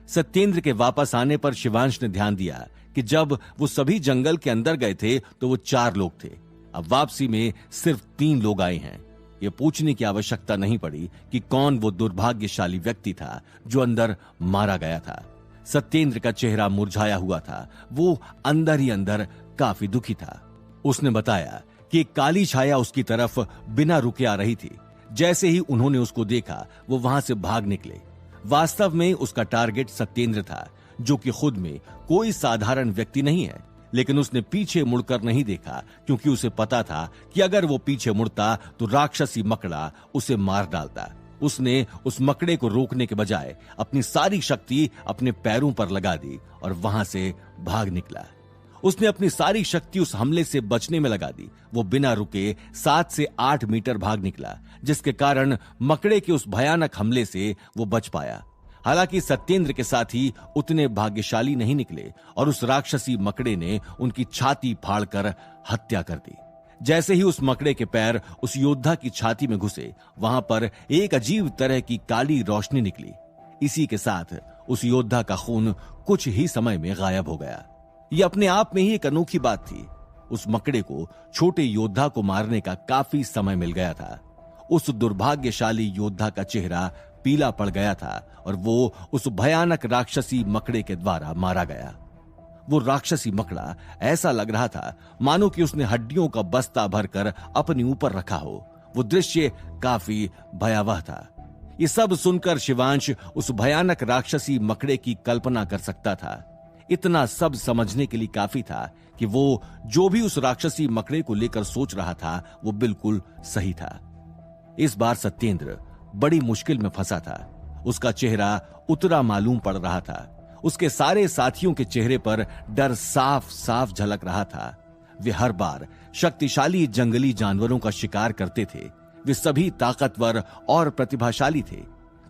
सत्येंद्र के वापस आने पर शिवांश ने ध्यान दिया कि जब वो सभी जंगल के अंदर गए थे तो वो 4 लोग थे। अब वापसी में सिर्फ 3 लोग आए हैं। ये पूछने की आवश्यकता नहीं पड़ी कि कौन वो दुर्भाग्यशाली व्यक्ति था जो अंदर मारा गया था। सत्येंद्र का चेहरा मुरझाया हुआ था। वो अंदर ही अंदर काफी दुखी था। उसने बताया कि एक काली छाया उसकी तरफ बिना रुके आ रही थी। जैसे ही उन्होंने उसको देखा, वो वहां से भाग निकले। वास्तव में उसका टारगेट सत्येंद्र था, जो कि खुद में कोई साधारण व्यक्ति नहीं है, लेकिन उसने पीछे मुड़कर नहीं देखा, क्योंकि उसे पता था कि अगर वो पीछे मुड़ता तो राक्षसी मकड़ा उसे मार डालता। उसने उस मकड़े को रोकने के बजाय अपनी सारी शक्ति अपने पैरों पर लगा दी और वहां से भाग निकला। उसने अपनी सारी शक्ति उस हमले से बचने में लगा दी। वो बिना रुके 7 से 8 मीटर भाग निकला, जिसके कारण मकड़े के उस भयानक हमले से वो बच पाया। हालांकि सत्येंद्र के साथी उतने भाग्यशाली नहीं निकले और उस राक्षसी मकड़े ने उनकी छाती फाड़कर हत्या कर दी। जैसे ही उस मकड़े के पैर उस योद्धा की छाती में घुसे, वहां पर एक अजीब तरह की काली रोशनी निकली। इसी के साथ उस योद्धा का खून कुछ ही समय में गायब हो गया। यह अपने आप में ही एक अनोखी बात थी। उस मकड़े को छोटे योद्धा को मारने का काफी समय मिल गया था। उस दुर्भाग्यशाली योद्धा का चेहरा पीला पड़ गया था और वो उस भयानक राक्षसी मकड़े के द्वारा मारा गया। वो राक्षसी मकड़ा ऐसा लग रहा था मानो कि उसने हड्डियों का बस्ता भरकर अपने ऊपर रखा हो। वो दृश्य काफी भयावह था। ये सब सुनकर शिवांश उस भयानक राक्षसी मकड़े की कल्पना कर सकता था। इतना सब समझने के लिए काफी था कि वो जो भी उस राक्षसी मकड़े को लेकर सोच रहा था वो बिल्कुल सही था। इस बार सत्येंद्र बड़ी मुश्किल में फंसा था। उसका चेहरा उतरा मालूम पड़ रहा था। उसके सारे साथियों के चेहरे पर डर साफ साफ झलक रहा था। वे हर बार शक्तिशाली जंगली जानवरों का शिकार करते थे। वे सभी ताकतवर और प्रतिभाशाली थे।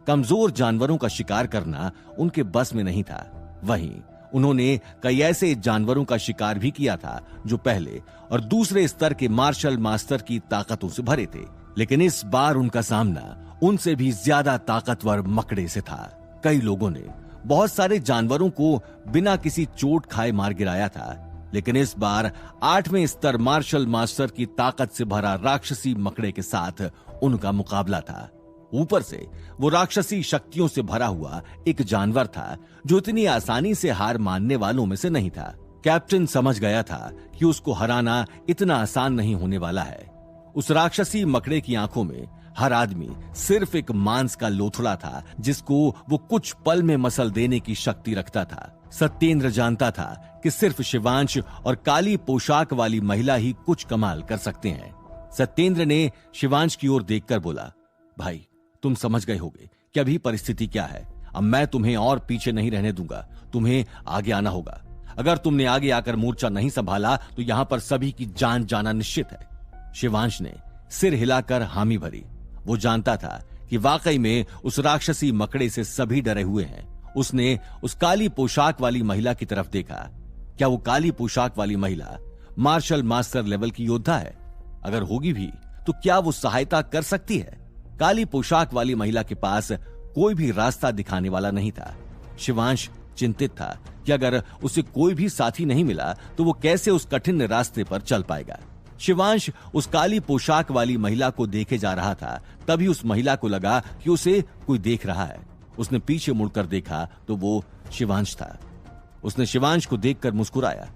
कमजोर जानवरों का शिकार करना उनके बस में नहीं था। वहीं उन्होंने कई ऐसे जानवरों का शिकार भी किया था जो पहले और दूसरे स्तर के मार्शल मास्टर की ताकतों से भरे थे, लेकिन इस बार उनका सामना उनसे भी ज्यादा ताकतवर मकड़े से था। कई लोगों ने बहुत सारे जानवरों को बिना किसी चोट खाए मार गिराया था, लेकिन इस बार 8वें स्तर मार्शल मास्टर की ताकत से भरा राक्षसी मकड़े के साथ उनका मुकाबला था। ऊपर से वो राक्षसी शक्तियों से भरा हुआ एक जानवर था जो इतनी आसानी से हार मानने वालों में से नहीं था। कैप्टन समझ गया था कि उसको हराना इतना आसान नहीं होने वाला है। उस राक्षसी मकड़े की आंखों में हर आदमी सिर्फ एक मांस का लोथड़ा था जिसको वो कुछ पल में मसल देने की शक्ति रखता था। सत्येंद्र जानता था कि सिर्फ शिवांश और काली पोशाक वाली महिला ही कुछ कमाल कर सकते हैं। सत्येंद्र ने शिवांश की ओर देखकर बोला, भाई तुम समझ गए होगे कि अभी परिस्थिति क्या है। अब मैं तुम्हें और पीछे नहीं रहने दूंगा, तुम्हें आगे आना होगा। अगर तुमने आगे आकर मोर्चा नहीं संभाला तो यहां पर सभी की जान जाना निश्चित है। शिवांश ने सिर हिलाकर हामी भरी। वो जानता था कि वाकई में उस राक्षसी मकड़े से सभी डरे हुए हैं। उसने उस काली पोशाक वाली महिला की तरफ देखा। क्या वो काली पोशाक वाली महिला मार्शल मास्टर लेवल की योद्धा है? अगर होगी भी तो क्या वो सहायता कर सकती है? काली पोशाक वाली महिला के पास कोई भी रास्ता दिखाने वाला नहीं था। शिवांश चिंतित था कि अगर उसे कोई भी साथी नहीं मिला तो वो कैसे उस कठिन रास्ते पर चल पाएगा। शिवांश उस काली पोशाक वाली महिला को देखे जा रहा था, तभी उस महिला को लगा कि उसे कोई देख रहा है। उसने पीछे मुड़कर देखा तो वो शिवांश था। उसने शिवांश को देखकर मुस्कुराया।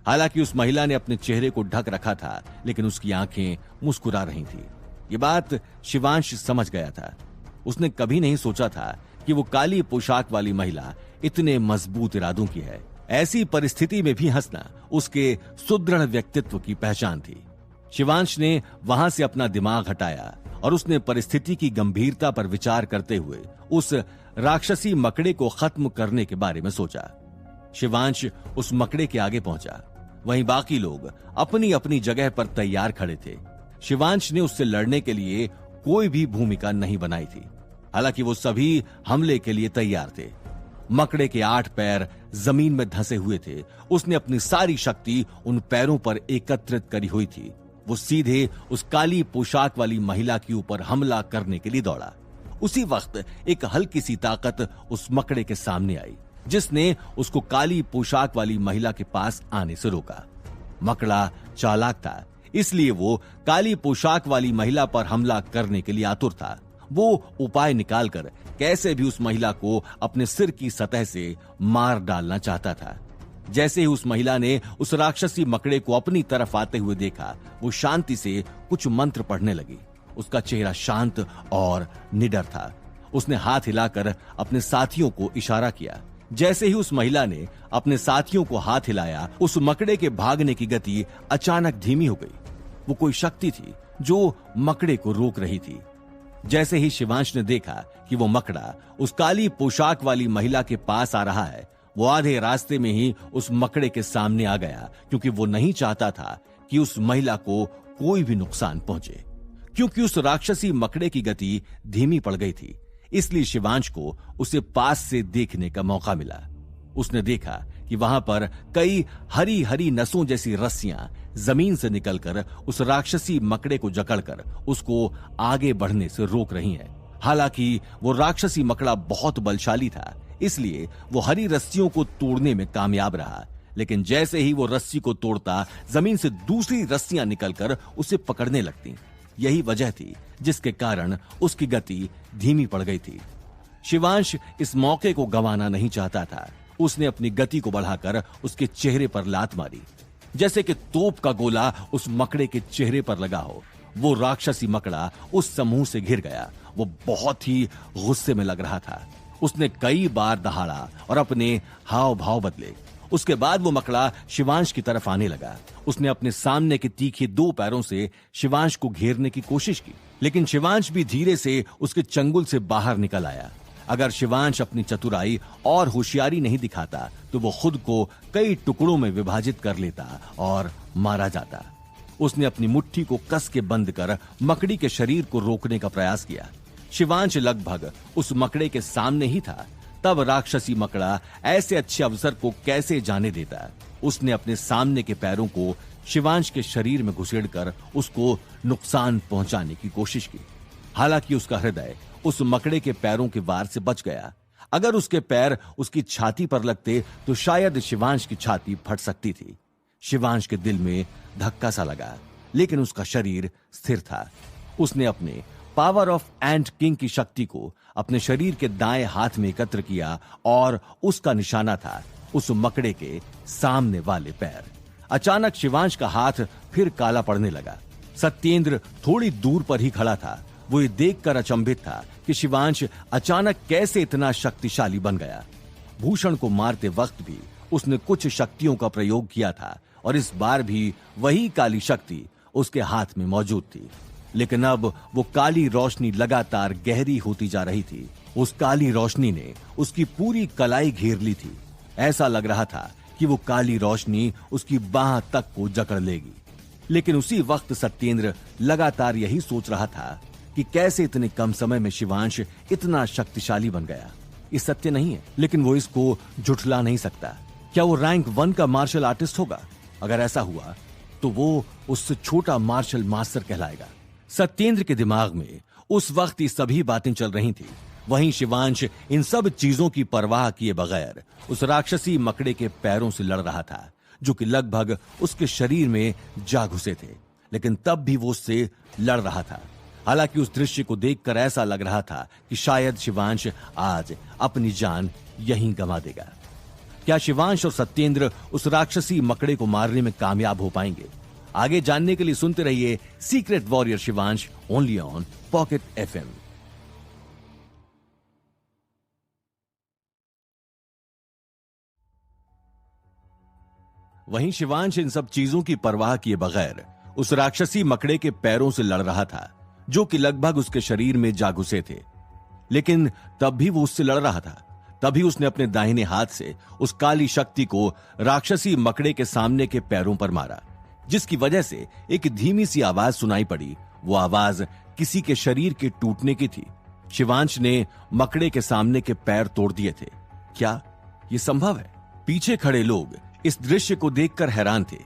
हालांकि उस महिला ने अपने चेहरे को ढक रखा था, लेकिन उसकी आंखें मुस्कुरा रही थी। ये बात शिवांश समझ गया था। उसने कभी नहीं सोचा था कि वो काली पोशाक वाली महिला इतने मजबूत इरादों की है। ऐसी परिस्थिति में भी हंसना उसके सुदृढ़ व्यक्तित्व की पहचान थी। शिवांश ने वहां से अपना दिमाग हटाया और उसने परिस्थिति की गंभीरता पर विचार करते हुए उस राक्षसी मकड़े को खत्म करने के बारे में सोचा। शिवांश उस मकड़े के आगे पहुंचा। वहीं बाकी लोग अपनी अपनी जगह पर तैयार खड़े थे। शिवांश ने उससे लड़ने के लिए कोई भी भूमिका नहीं बनाई थी। हालांकि वो सभी हमले के लिए तैयार थे। मकड़े के 8 पैर जमीन में धंसे हुए थे। उसने अपनी सारी शक्ति उन पैरों पर एकत्रित करी हुई थी। वो सीधे उस काली पोशाक वाली महिला के ऊपर हमला करने के लिए दौड़ा। उसी वक्त एक हल्की सी ताकत उस मकड़े के सामने आई, जिसने उसको काली पोशाक वाली महिला के पास आने से रोका। मकड़ा चालाक था, इसलिए वो काली पोशाक वाली महिला पर हमला करने के लिए आतुर था। वो उपाय निकालकर कैसे भी उस महिला को अपने सिर की सतह से मार डालना चाहता था। जैसे ही उस महिला ने उस राक्षसी मकड़े को अपनी तरफ आते हुए देखा, वो शांति से कुछ मंत्र पढ़ने लगी। उसका चेहरा शांत और निडर था। उसने हाथ हिलाकर अपने साथियों को इशारा किया। जैसे ही उस महिला ने अपने साथियों को हाथ हिलाया, उस मकड़े के भागने की गति अचानक धीमी हो गई। वो कोई शक्ति थी जो मकड़े को रोक रही थी। जैसे ही शिवांश ने देखा कि वो मकड़ा उस काली पोशाक वाली महिला के पास आ रहा है, वो आधे रास्ते में ही उस मकड़े के सामने आ गया, क्योंकि वो नहीं चाहता था कि उस महिला को कोई भी नुकसान पहुंचे। क्योंकि उस राक्षसी मकड़े की गति धीमी पड़ गई थी, इसलिए शिवांश को उसे पास से देखने का मौका मिला। उसने देखा कि वहां पर कई हरी हरी नसों जैसी रस्सियां जमीन से निकलकर उस राक्षसी मकड़े को जकड़कर उसको आगे बढ़ने से रोक रही हैं। हालांकि वो राक्षसी मकड़ा बहुत बलशाली था, इसलिए वो हरी रस्सियों को तोड़ने में कामयाब रहा। लेकिन जैसे ही वो रस्सी को तोड़ता, जमीन से दूसरी रस्सियां निकलकर उसे पकड़ने लगती। यही वजह थी जिसके कारण उसकी गति धीमी पड़ गई थी। शिवांश इस मौके को गंवाना नहीं चाहता था। उसने अपनी गति को बढ़ाकर उसके चेहरे पर लात मारी, जैसे कि तोप का गोला उस मकड़े के चेहरे पर लगा हो। वो राक्षसी मकड़ा उस समूह से घिर गया। वो बहुत ही गुस्से में लग रहा था। उसने कई बार दहाड़ा और अपने हाव भाव बदले। उसके बाद वो मकड़ा शिवांश की तरफ आने लगा। उसने अपने सामने के तीखे 2 पैरों से शिवांश को घेरने की कोशिश की, लेकिन शिवांश भी धीरे से उसके चंगुल से बाहर निकल आया। अगर शिवांश अपनी चतुराई और होशियारी नहीं दिखाता तो वो खुद को कई टुकड़ों में विभाजित कर लेता और मारा जाता। उसने अपनी मुट्ठी को कस के बंद कर मकड़ी के शरीर को रोकने का प्रयास किया। शिवांश लगभग उस मकड़े के सामने ही था, तब राक्षसी मकड़ा ऐसे अच्छे अवसर को कैसे जाने देता। उसने अपने सामने के पैरों को शिवांश के शरीर में घुसेड़कर उसको नुकसान पहुंचाने की कोशिश की। हालांकि उसका हृदय उस मकड़े के पैरों के वार से बच गया। अगर उसके पैर उसकी छाती पर लगते तो शायद शिवांश की छाती फट सकती थी। शिवांश के दिल में धक्का सा लगा, लेकिन उसका शरीर स्थिर था। उसने अपने पावर ऑफ एंट किंग की शक्ति को अपने शरीर के दाएं हाथ में एकत्र किया और उसका निशाना था उस मकड़े के सामने वाले पैर। अचानक शिवांश का हाथ फिर काला पड़ने लगा। सत्येंद्र थोड़ी दूर पर ही खड़ा था। वो ये देखकर अचंभित था कि शिवांश अचानक कैसे इतना शक्तिशाली बन गया। भूषण को मारते वक्त भी उसने कुछ शक्तियों का प्रयोग किया था और इस बार भी वही काली शक्ति उसके हाथ में मौजूद थी, लेकिन अब वो काली रोशनी लगातार गहरी होती जा रही थी। उस काली रोशनी ने उसकी पूरी कलाई घेर ली थी। ऐसा लग रहा था कि वो काली रोशनी उसकी बाह तक को जकड़ लेगी। लेकिन उसी वक्त सत्येंद्र लगातार यही सोच रहा था कि कैसे इतने कम समय में शिवांश इतना शक्तिशाली बन गया। ये सत्य नहीं है, लेकिन वो इसको झुठला नहीं सकता। क्या वो रैंक 1 का मार्शल आर्टिस्ट होगा? अगर ऐसा हुआ तो वो उससे छोटा मार्शल मास्टर कहलाएगा। सत्येंद्र के दिमाग में उस वक्त ये सभी बातें चल रही थी। वहीं शिवांश इन सब चीजों की परवाह किए बगैर उस राक्षसी मकड़े के पैरों से लड़ रहा था, जो कि लगभग उसके शरीर में जा घुसे थे, लेकिन तब भी वो उससे लड़ रहा था। हालांकि उस दृश्य को देखकर ऐसा लग रहा था कि शायद शिवांश आज अपनी जान यहीं गंवा देगा। क्या शिवांश और सत्येंद्र उस राक्षसी मकड़े को मारने में कामयाब हो पाएंगे? आगे जानने के लिए सुनते रहिए secret warrior Shivansh, only on pocket FM। वहीं शिवांश इन सब चीजों की परवाह किए बगैर उस राक्षसी मकड़े के पैरों से लड़ रहा था, जो कि लगभग उसके शरीर में जा घुसे थे। लेकिन तब भी वो उससे लड़ रहा था। तभी उसने अपने दाहिने हाथ से उस काली शक्ति को राक्षसी मकड़े के सामने के पैरों पर मारा, जिसकी वजह से एक धीमी सी आवाज सुनाई पड़ी। वो आवाज किसी के शरीर के टूटने की थी। शिवांश ने मकड़े के सामने के पैर तोड़ दिए थे। क्या ये संभव है? पीछे खड़े लोग इस दृश्य को देखकर हैरान थे।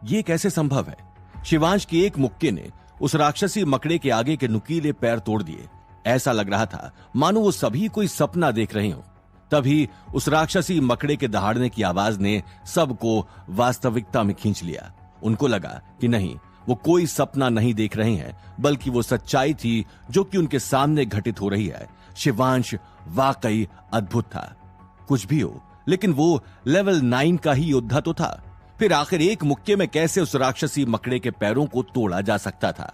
ये कैसे संभव है? शिवांश के एक मुक्के ने उस राक्षसी मकड़े के आगे के नुकीले पैर तोड़ दिए। ऐसा लग रहा था मानो वो सभी कोई सपना देख रहे हो। तभी उस राक्षसी मकड़े के दहाड़ने की आवाज ने सबको वास्तविकता में खींच लिया। उनको लगा कि नहीं, वो कोई सपना नहीं देख रहे हैं, बल्कि वो सच्चाई थी जो कि उनके सामने घटित हो रही है। शिवांश वाकई अद्भुत था। कुछ भी हो, लेकिन वो लेवल 9 का ही योद्धा तो था। फिर आखिर एक मुक्के में कैसे उस राक्षसी मकड़े के पैरों को तोड़ा जा सकता था?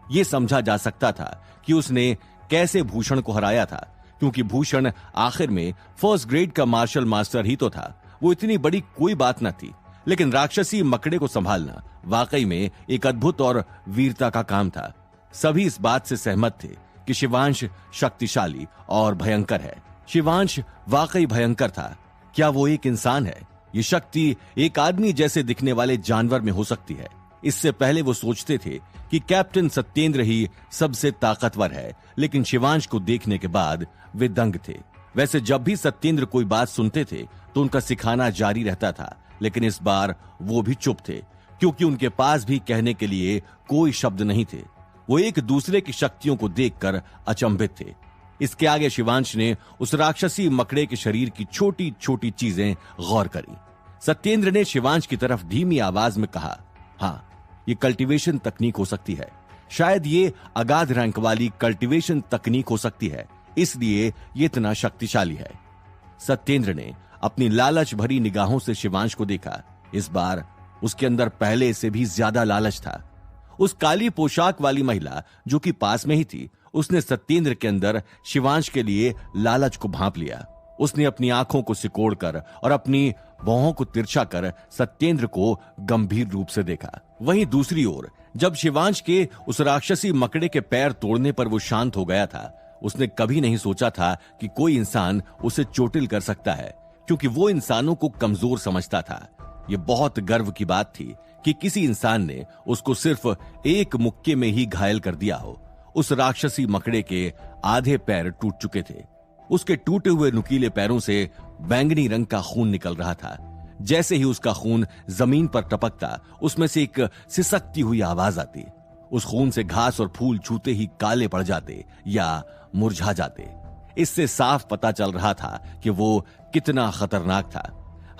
यह समझा जा सकता था कि उसने कैसे भूषण को हराया था, क्योंकि भूषण आखिर में फर्स्ट ग्रेड का मार्शल मास्टर ही तो था। वो इतनी बड़ी कोई बात न थी, लेकिन राक्षसी मकड़े को संभालना वाकई में एक अद्भुत और वीरता का काम था। सभी इस बात से सहमत थे कि शिवांश शक्तिशाली और भयंकर है। शिवांश वाकई भयंकर था। क्या वो एक इंसान है? ये शक्ति एक आदमी जैसे दिखने वाले जानवर में हो सकती है। इससे पहले वो सोचते थे कि कैप्टन सत्येंद्र ही सबसे ताकतवर है, लेकिन शिवांश को देखने के बाद वे दंग थे। वैसे जब भी सत्येंद्र कोई बात सुनते थे तो उनका सिखाना जारी रहता था, लेकिन इस बार वो भी चुप थे, क्योंकि उनके पास भी कहने के लिए कोई शब्द नहीं थे। वो एक दूसरे की शक्तियों को देखकर अचंभित थे। इसके आगे शिवांश ने उस राक्षसी मकड़े के शरीर की छोटी छोटी चीजें गौर करी। सत्येंद्र ने शिवांश की तरफ धीमी आवाज में कहा, हाँ, ये कल्टीवेशन तकनीक हो सकती है। शायद ये अगाध रैंक वाली कल्टीवेशन तकनीक हो सकती है, इसलिए ये इतना शक्तिशाली है। सत्येंद्र ने अपनी लालच भरी निगाहों से शिवांश को देखा। इस बार उसके अंदर पहले से भी ज्यादा लालच था। उस काली पोशाक वाली महिला जो कि पास में ही थी, उसने सत्येंद्र के अंदर शिवांश के लिए लालच को भांप लिया। उसने अपनी आंखों को सिकोड़कर और अपनी भौहों को तिरछा कर सत्येंद्र को गंभीर रूप से देखा। वहीं दूसरी ओर जब शिवांश के उस राक्षसी मकड़े के पैर तोड़ने पर वो शांत हो गया था, उसने कभी नहीं सोचा था कि कोई इंसान उसे चोटिल कर सकता है, क्योंकि वो इंसानों को कमजोर समझता था। ये बहुत गर्व की बात थी कि किसी इंसान ने उसको सिर्फ एक मुक्के में ही घायल कर दिया हो। उस राक्षसी मकड़े के आधे पैर टूट चुके थे। उसके टूटे हुए नुकीले पैरों से बैंगनी रंग का खून निकल रहा था। जैसे ही उसका खून जमीन पर टपकता, उसमें से एक सिसकती हुई आवाज आती। उस खून से घास और फूल छूते ही काले पड़ जाते या मुरझा जाते। इससे साफ पता चल रहा था कि वो कितना खतरनाक था।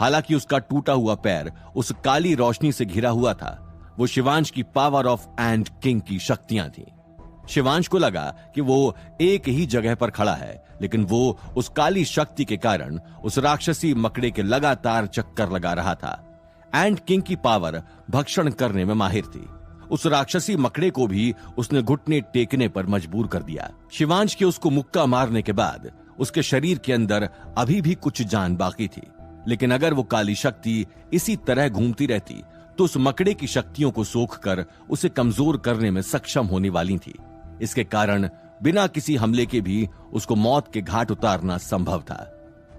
हालांकि उसका टूटा हुआ पैर उस काली रोशनी से घिरा हुआ था। वो शिवांश की पावर ऑफ एंट किंग की शक्तियां थीं। शिवांश को लगा कि वो एक ही जगह पर खड़ा है, लेकिन वो उस काली शक्ति के कारण उस राक्षसी मकड़े के लगातार चक्कर लगा रहा था। एंट किंग की पावर भक्षण करने में माहिर थी। उस राक्षसी मकड़े को भी उसने घुटने टेकने पर मजबूर कर दिया। शिवांश के उसको मुक्का मारने के बाद उसके शरीर के अंदर अभी भी कुछ जान बाकी थी, लेकिन अगर वो काली शक्ति इसी तरह घूमती रहती तो उस मकड़े की शक्तियों को सोखकर उसे कमजोर करने में सक्षम होने वाली थी। इसके कारण बिना किसी हमले के भी उसको मौत के घाट उतारना संभव था।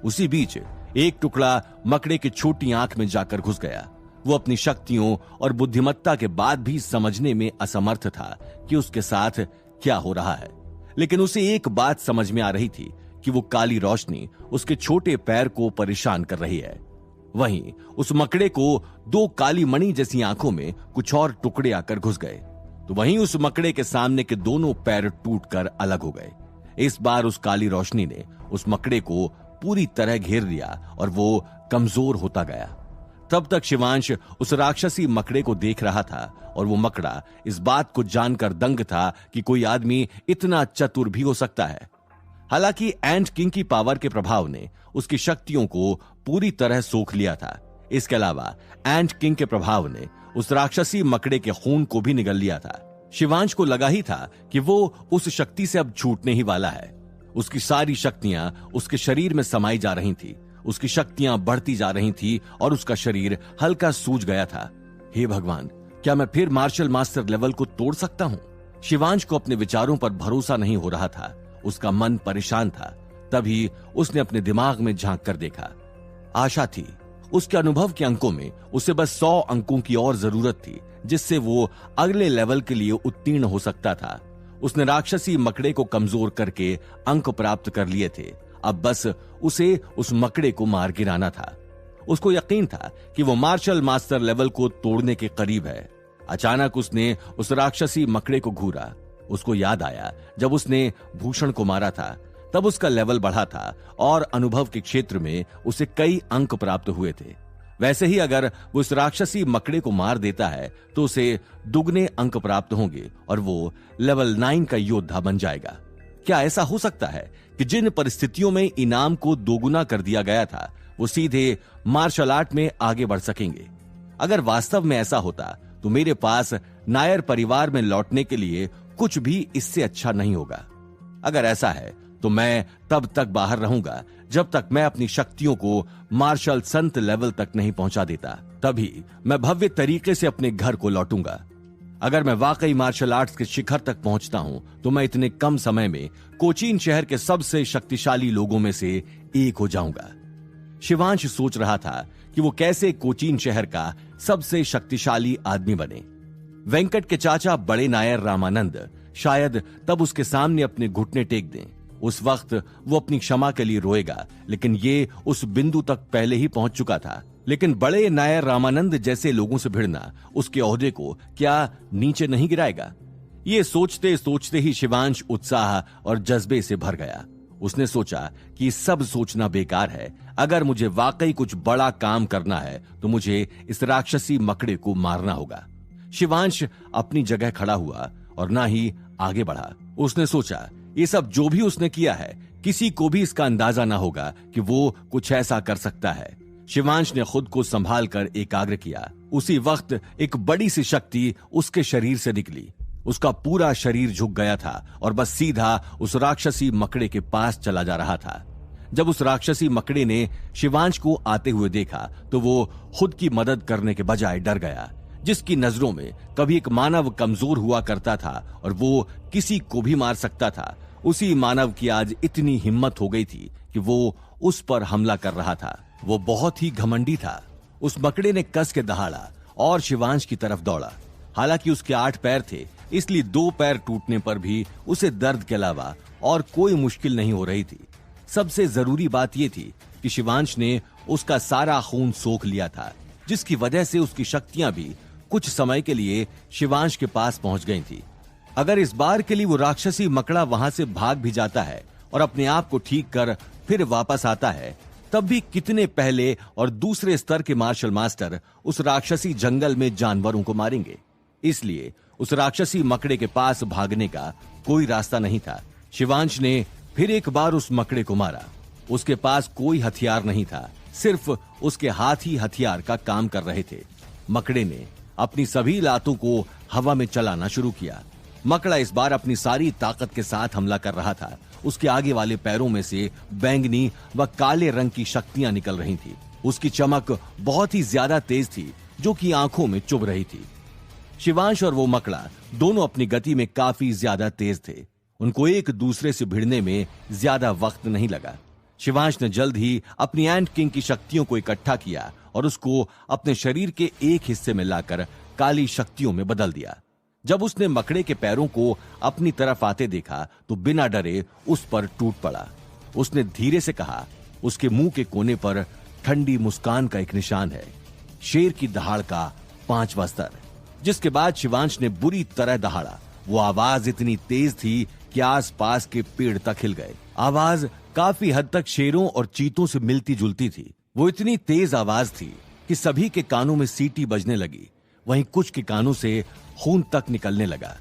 उसी बीच एक टुकड़ा मकड़े की छोटी आंख में जाकर घुस गया। वो अपनी शक्तियों और बुद्धिमत्ता के बाद भी समझने में असमर्थ था कि उसके साथ क्या हो रहा है, लेकिन उसे एक बात समझ में आ रही थी कि वो काली रोशनी उसके छोटे पैर को परेशान कर रही है। वहीं उस मकड़े को दो काली मणि जैसी आंखों में कुछ और टुकड़े आकर घुस गए, तो वहीं उस मकड़े के सामने के दोनों पैर टूटकर अलग हो गए। इस बार उस काली रोशनी ने उस मकड़े को पूरी तरह घेर लिया और वो कमजोर होता गया। तब तक शिवांश उस राक्षसी मकड़े को देख रहा था और वो मकड़ा इस बात को जानकर दंग था कि कोई आदमी इतना चतुर भी हो सकता है। हालांकि एंट किंग की पावर के प्रभाव ने उसकी शक्तियों को पूरी तरह सोख लिया था। इसके अलावा एंट किंग के प्रभाव ने उस राक्षसी मकड़े के खून को भी निगल लिया था। शिवांश को लगा ही था कि वो उस शक्ति से अब छूटने ही वाला है। उसकी सारी शक्तियां उसके शरीर में समाई जा रही थी। उसकी शक्तियां बढ़ती जा रही थी और उसका शरीर हल्का सूज गया था। हे भगवान, क्या मैं फिर मार्शल मास्टर लेवल को तोड़ सकता हूं? शिवांश को अपने विचारों पर भरोसा नहीं हो रहा था। उसका मन परेशान था। तभी उसने अपने दिमाग में झांक कर देखा। आशा थी। उसके अनुभव के अंकों में उसे बस 100 अंकों की और जरूरत थी, जिससे वो अगले लेवल के लिए उत्तीर्ण हो सकता था। उसने राक्षसी मकड़े को कमजोर करके अंक प्राप्त कर लिए थे। अब बस उसे उस मकड़े को मार गिराना था। उसको यकीन था कि वो मार्शल मास्टर लेवल को तोड़ने के करीब है। अचानक उसने उस राक्षसी मकड़े को घूरा। उसको याद आया जब उसने भूषण को मारा था, तब उसका लेवल बढ़ा था और अनुभव के क्षेत्र में उसे कई अंक प्राप्त हुए थे। वैसे ही अगर वो उस राक्षसी मकड़े को मार देता है तो उसे दुगने अंक प्राप्त होंगे और वो लेवल 9 का योद्धा बन जाएगा। क्या ऐसा हो सकता है कि जिन परिस्थितियों में इनाम को दोगुना कर दिया गया था वो सीधे मार्शल आर्ट में आगे बढ़ सकेंगे? अगर वास्तव में ऐसा होता तो मेरे पास नायर परिवार में लौटने के लिए कुछ भी इससे अच्छा नहीं होगा। अगर ऐसा है तो मैं तब तक बाहर रहूंगा जब तक मैं अपनी शक्तियों को मार्शल संत लेवल तक नहीं पहुंचा देता। तभी मैं भव्य तरीके से अपने घर को लौटूंगा। अगर मैं वाकई मार्शल आर्ट्स के शिखर तक पहुंचता हूं तो मैं इतने कम समय में कोचीन शहर के सबसे शक्तिशाली लोगों में से एक हो जाऊंगा। शिवांश सोच रहा था कि वो कैसे कोचीन शहर का सबसे शक्तिशाली आदमी बने। वेंकट के चाचा बड़े नायर रामानंद शायद तब उसके सामने अपने घुटने टेक दें। उस वक्त वो अपनी क्षमा के लिए रोएगा, लेकिन ये उस बिंदु तक पहले ही पहुंच चुका था। लेकिन बड़े नायर रामानंद जैसे लोगों से भिड़ना उसके ओहदे को क्या नीचे नहीं गिराएगा? ये सोचते सोचते ही शिवांश उत्साह और जज्बे से भर गया। उसने सोचा कि सब सोचना बेकार है। अगर मुझे वाकई कुछ बड़ा काम करना है तो मुझे इस राक्षसी मकड़े को मारना होगा। शिवांश अपनी जगह खड़ा हुआ और ना ही आगे बढ़ा। उसने सोचा ये सब जो भी उसने किया है, किसी को भी इसका अंदाजा ना होगा कि वो कुछ ऐसा कर सकता है। शिवांश ने खुद को संभाल कर एकाग्र किया। उसी वक्त एक बड़ी सी शक्ति उसके शरीर से निकली। उसका पूरा शरीर झुक गया था और बस सीधा उस राक्षसी मकड़े के पास चला जा रहा था। जब उस राक्षसी मकड़े ने शिवांश को आते हुए देखा तो वो खुद की मदद करने के बजाय डर गया। जिसकी नजरों में कभी एक मानव कमजोर हुआ करता था और वो किसी को भी मार सकता था, उसी मानव की आज इतनी हिम्मत हो गई थी कि वो उस पर हमला कर रहा था। वो बहुत ही घमंडी था। उस मकड़े ने कस के दहाड़ा और शिवांश की तरफ दौड़ा। हालांकि उसके 8 पैर थे, इसलिए 2 पैर टूटने पर भी उसे दर्द के अलावा और कोई मुश्किल नहीं हो रही थी। सबसे जरूरी बात यह थी कि शिवांश ने उसका सारा खून सोख लिया था, जिसकी वजह से उसकी शक्तियां भी कुछ समय के लिए शिवांश के पास पहुंच गई थी। अगर इस बार के लिए वो राक्षसी मकड़ा वहां से भाग भी जाता है और अपने आप को ठीक कर फिर वापस आता है, तब भी कितने पहले और दूसरे स्तर के मार्शल मास्टर उस राक्षसी जंगल में जानवरों को मारेंगे। इसलिए उस राक्षसी मकड़े के पास भागने का कोई रास्ता नहीं था। शिवांश ने फिर एक बार उस मकड़े को मारा। उसके पास कोई हथियार नहीं था, सिर्फ उसके हाथ ही हथियार का काम कर रहे थे। मकड़े ने अपनी सभी लातों को हवा में चलाना शुरू किया। मकड़ा इस बार अपनी सारी ताकत के साथ हमला कर रहा था। उसके आगे वाले पैरों में से बैंगनी व काले रंग की शक्तियां निकल रही थी। उसकी चमक बहुत ही ज्यादा तेज थी, जो कि आंखों में चुभ रही थी। शिवांश और वो मकड़ा दोनों अपनी गति में काफी ज्यादा तेज थे। उनको एक दूसरे से भिड़ने में ज्यादा वक्त नहीं लगा। शिवांश ने जल्द ही अपनी एंट किंग की शक्तियों को इकट्ठा किया और उसको अपने शरीर के एक हिस्से में लाकर काली शक्तियों में बदल दिया। जब उसने मकड़े के पैरों को अपनी तरफ आते देखा तो बिना डरे उस पर टूट पड़ा। उसने धीरे से कहा, उसके मुंह के कोने पर ठंडी मुस्कान का एक निशान है, शेर की दहाड़ का 5वां स्तर। जिसके बाद शिवांश ने बुरी तरह दहाड़ा। वो आवाज इतनी तेज थी कि आसपास के पेड़ तक हिल गए। आवाज काफी हद तक शेरों और चीतों से मिलती जुलती थी। वो इतनी तेज आवाज थी कि सभी के कानों में सीटी बजने लगी। वहीं कुछ के कानों से खून तक निकलने लगा।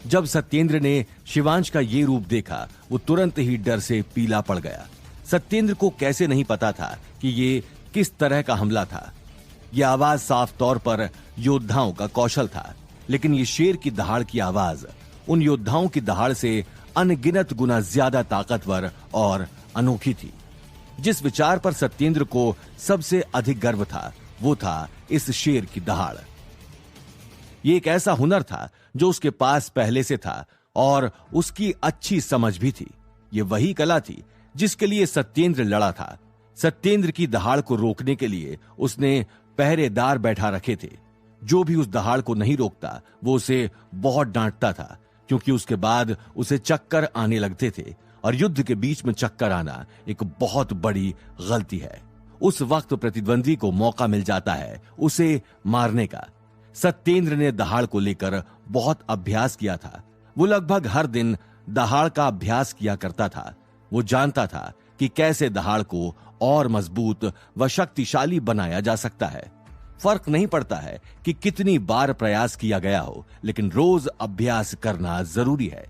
जब सत्येंद्र ने शिवांश का ये रूप देखा, वो तुरंत ही डर से पीला पड़ गया। सत्येंद्र को कैसे नहीं पता था कि ये किस तरह का हमला था। यह आवाज साफ तौर पर योद्धाओं का कौशल था, लेकिन ये शेर की दहाड़ की आवाज उन योद्धाओं की दहाड़ से अनगिनत गुना ज्यादा ताकतवर और अनोखी थी। जिस विचार पर सत्येंद्र को सबसे अधिक गर्व था, वो था इस शेर की दहाड़। ये एक ऐसा हुनर था जो उसके पास पहले से था और उसकी अच्छी समझ भी थी। ये वही कला थी जिसके लिए सत्येंद्र लड़ा था। सत्येंद्र की दहाड़ को रोकने के लिए उसने पहरेदार बैठा रखे थे। जो भी उस दहाड़ को नहीं रोकता, वो उसे बहुत डांटता था, क्योंकि उसके बाद उसे चक्कर आने लगते थे और युद्ध के बीच में चक्कर आना एक बहुत बड़ी गलती है। उस वक्त प्रतिद्वंदी को मौका मिल जाता है उसे मारने का। सत्येंद्र ने दहाड़ को लेकर बहुत अभ्यास किया था। वो लगभग हर दिन दहाड़ का अभ्यास किया करता था। वो जानता था कि कैसे दहाड़ को और मजबूत व शक्तिशाली बनाया जा सकता है। फर्क नहीं पड़ता है कि कितनी बार प्रयास किया गया हो, लेकिन रोज अभ्यास करना जरूरी है।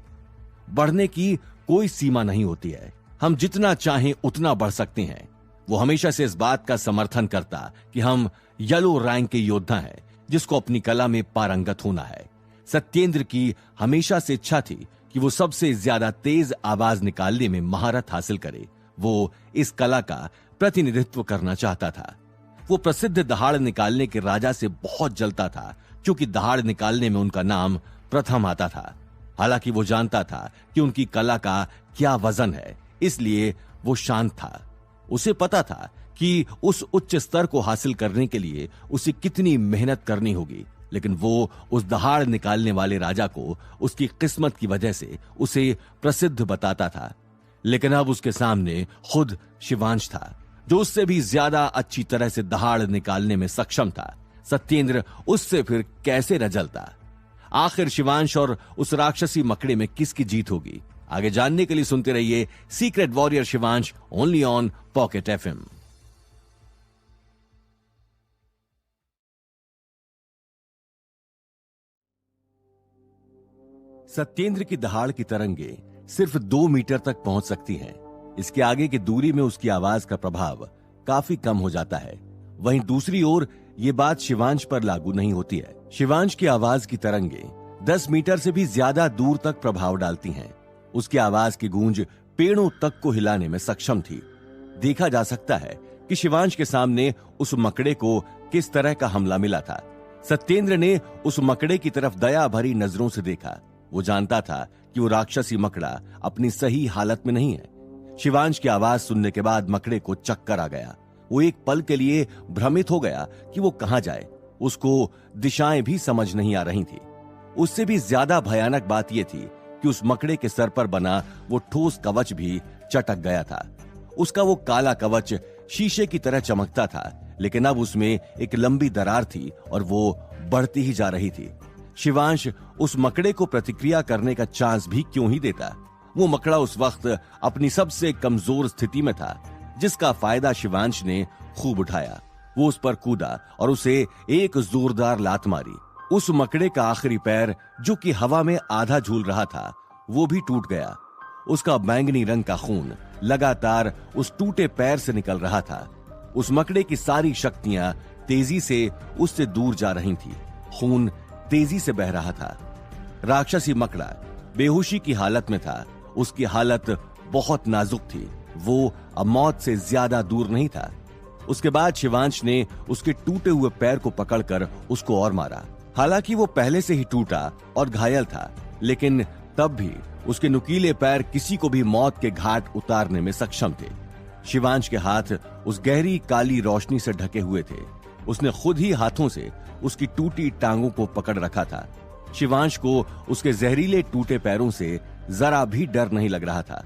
बढ़ने की कोई सीमा नहीं होती है। हम जितना चाहें उतना बढ़ सकते हैं। वो हमेशा से इस बात का समर्थन करता कि हम येलो रैंक के योद्धा हैं, जिसको अपनी कला में पारंगत होना है। सत्येंद्र की हमेशा से इच्छा थी कि वो सबसे ज्यादा तेज आवाज निकालने में महारत हासिल करे। वो इस कला का प्रतिनिधित्व करना चाहता था। वो प्रसिद्ध दहाड़ निकालने के राजा से बहुत जलता था, क्योंकि दहाड़ निकालने में उनका नाम प्रथम आता था। हालांकि वो जानता था कि उनकी कला का क्या वजन है, इसलिए वो शांत था। उसे पता था कि उस उच्च स्तर को हासिल करने के लिए उसे कितनी मेहनत करनी होगी, लेकिन वो उस दहाड़ निकालने वाले राजा को उसकी किस्मत की वजह से उसे प्रसिद्ध बताता था। लेकिन अब उसके सामने खुद शिवांश था, जो उससे भी ज्यादा अच्छी तरह से दहाड़ निकालने में सक्षम था। सत्येंद्र उससे फिर कैसे न जलता। आखिर शिवांश और उस राक्षसी मकड़े में किसकी जीत होगी? आगे जानने के लिए सुनते रहिए secret warrior Shivansh, only on pocket FM. Satyendra की दहाड़ की तरंगे सिर्फ 2 मीटर तक पहुंच सकती हैं। इसके आगे की दूरी में उसकी आवाज का प्रभाव काफी कम हो जाता है। वहीं दूसरी ओर ये बात शिवांश पर लागू नहीं होती है। शिवांश की आवाज की तरंगे 10 मीटर से भी ज्यादा दूर तक प्रभाव डालती हैं। उसकी आवाज की गूंज पेड़ों तक को हिलाने में सक्षम थी। देखा जा सकता है कि शिवांश के सामने उस मकड़े को किस तरह का हमला मिला था। सत्येंद्र ने उस मकड़े की तरफ दया भरी नजरों से देखा। वो जानता था कि वो राक्षसी मकड़ा अपनी सही हालत में नहीं है। शिवांश की आवाज सुनने के बाद मकड़े को चक्कर आ गया। वो एक पल के लिए भ्रमित हो गया कि वो कहां जाए। उसको दिशाएं भी समझ नहीं आ रही थी। उससे भी ज्यादा भयानक बात यह थी कि उस मकड़े के सर पर बना वो ठोस कवच भी चटक गया था। उसका वो काला कवच शीशे की तरह चमकता था, लेकिन अब उसमें एक लंबी दरार थी और वो बढ़ती ही जा रही थी। शिवांश उस मकड़े को प्रतिक्रिया करने का चांस भी क्यों ही देता। वो मकड़ा उस वक्त अपनी सबसे कमजोर स्थिति में था, जिसका फायदा शिवांश ने खूब उठाया। वो उस पर कूदा और उसे एक जोरदार लात मारी। उस मकड़े का आखिरी पैर, जो कि हवा में आधा झूल रहा था, वो भी टूट गया। उसका बैंगनी रंग का खून लगातार उस टूटे पैर से निकल रहा था। उस मकड़े की सारी शक्तियां तेजी से उससे दूर जा रही थी। खून तेजी से बह रहा था। राक्षसी मकड़ा बेहोशी की हालत में था। उसकी हालत बहुत नाजुक थी। वो अब मौत से ज्यादा दूर नहीं था। उसके बाद शिवांश ने उसके टूटे हुए पैर को पकड़कर उसको और मारा। हालांकि वो पहले से ही टूटा और घायल था, लेकिन तब भी उसके नुकीले पैर किसी को भी मौत के घाट उतारने में सक्षम थे। शिवांश के हाथ उस गहरी काली रोशनी से ढके हुए थे। उसने खुद ही हाथों से उसकी टूटी टांगों को पकड़ रखा था। शिवांश को उसके जहरीले टूटे पैरों से जरा भी डर नहीं लग रहा था।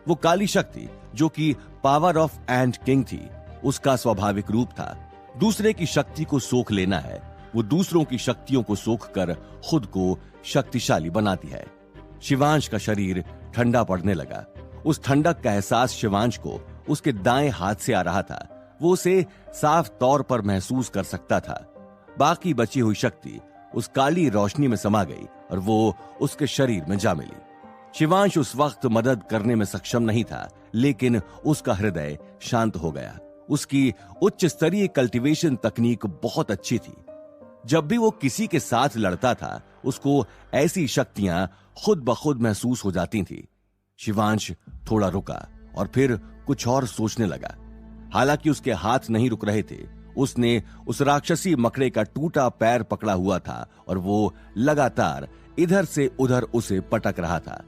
वो काली शक्ति, जो कि पावर ऑफ एंट किंग थी, उसका स्वाभाविक रूप था। दूसरे की शक्ति को सोख लेना है। वो दूसरों की शक्तियों को सोख कर खुद को शक्तिशाली बनाती है। शिवांश का शरीर ठंडा पड़ने लगा। उस ठंडक का एहसास शिवांश को उसके दाएं हाथ से आ रहा था। वो उसे साफ तौर पर महसूस कर सकता था। बाकी बची हुई शक्ति उस काली रोशनी में समा गई और वो उसके शरीर में जा मिली। शिवांश उस वक्त मदद करने में सक्षम नहीं था, लेकिन उसका हृदय शांत हो गया। उसकी उच्च स्तरीय कल्टीवेशन तकनीक बहुत अच्छी थी। जब भी वो किसी के साथ लड़ता था, उसको ऐसी शक्तियां खुद ब खुद महसूस हो जाती थी। शिवांश थोड़ा रुका और फिर कुछ और सोचने लगा। हालांकि उसके हाथ नहीं रुक रहे थे। उसने उस राक्षसी मकड़े का टूटा पैर पकड़ा हुआ था और वो लगातार इधर से उधर उसे पटक रहा था।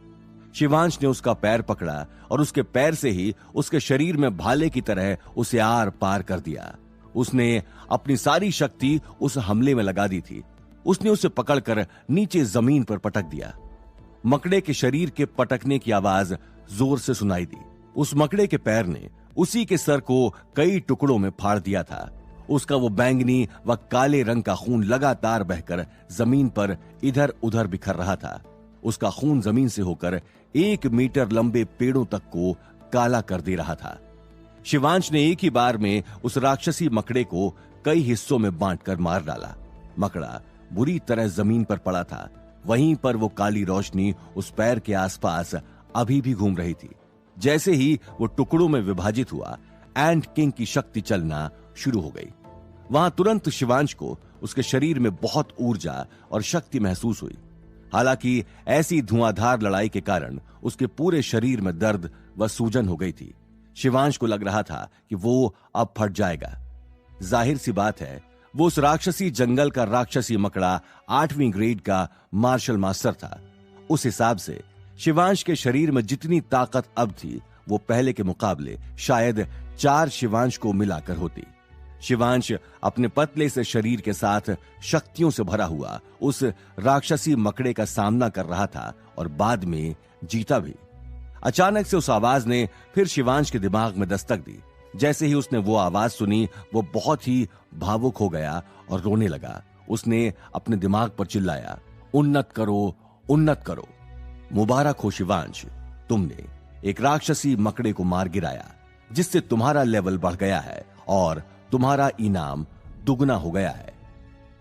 शिवांश ने उसका पैर पकड़ा और उसके पैर से ही उसके शरीर में भाले की तरह उसे आर पार कर दिया। उसने अपनी सारी शक्ति उस हमले में लगा दी थी। उसने उसे पकड़कर नीचे जमीन पर पटक दिया। मकड़े के शरीर के पटकने की आवाज जोर से सुनाई दी। उस मकड़े के पैर ने उसी के सर को कई टुकड़ों में फाड़ दिया था। उसका वो बैंगनी व काले रंग का खून लगातार बहकर जमीन पर इधर उधर बिखर रहा था। उसका खून जमीन से होकर 1 मीटर लंबे पेड़ों तक को काला कर दे रहा था। शिवांश ने एक ही बार में उस राक्षसी मकड़े को कई हिस्सों में बांटकर मार डाला। मकड़ा बुरी तरह जमीन पर पड़ा था। वहीं पर वो काली रोशनी उस पैर के आसपास अभी भी घूम रही थी। जैसे ही वो टुकड़ों में विभाजित हुआ, एंट किंग की शक्ति चलना शुरू हो गई। वहां तुरंत शिवांश को उसके शरीर में बहुत ऊर्जा और शक्ति महसूस हुई। हालांकि ऐसी धुआंधार लड़ाई के कारण उसके पूरे शरीर में दर्द व सूजन हो गई थी। शिवांश को लग रहा था कि वो अब फट जाएगा। जाहिर सी बात है, वो उस राक्षसी जंगल का राक्षसी मकड़ा 8वीं ग्रेड का मार्शल मास्टर था। उस हिसाब से शिवांश के शरीर में जितनी ताकत अब थी, वो पहले के मुकाबले शायद 4 शिवांश को मिलाकर होती। शिवांश अपने पतले से शरीर के साथ शक्तियों से भरा हुआ उस राक्षसी मकड़े का सामना कर रहा था और बाद में जीता भी। अचानक से उस आवाज ने फिर शिवांश के दिमाग में दस्तक दी। जैसे ही उसने वो आवाज सुनी, वो बहुत ही भावुक हो गया और रोने लगा। उसने अपने दिमाग पर चिल्लाया, उन्नत करो, उन्नत करो। मुबारक हो शिवांश, तुमने एक राक्षसी मकड़े को मार गिराया, जिससे तुम्हारा लेवल बढ़ गया है और तुम्हारा इनाम दुगना हो गया है।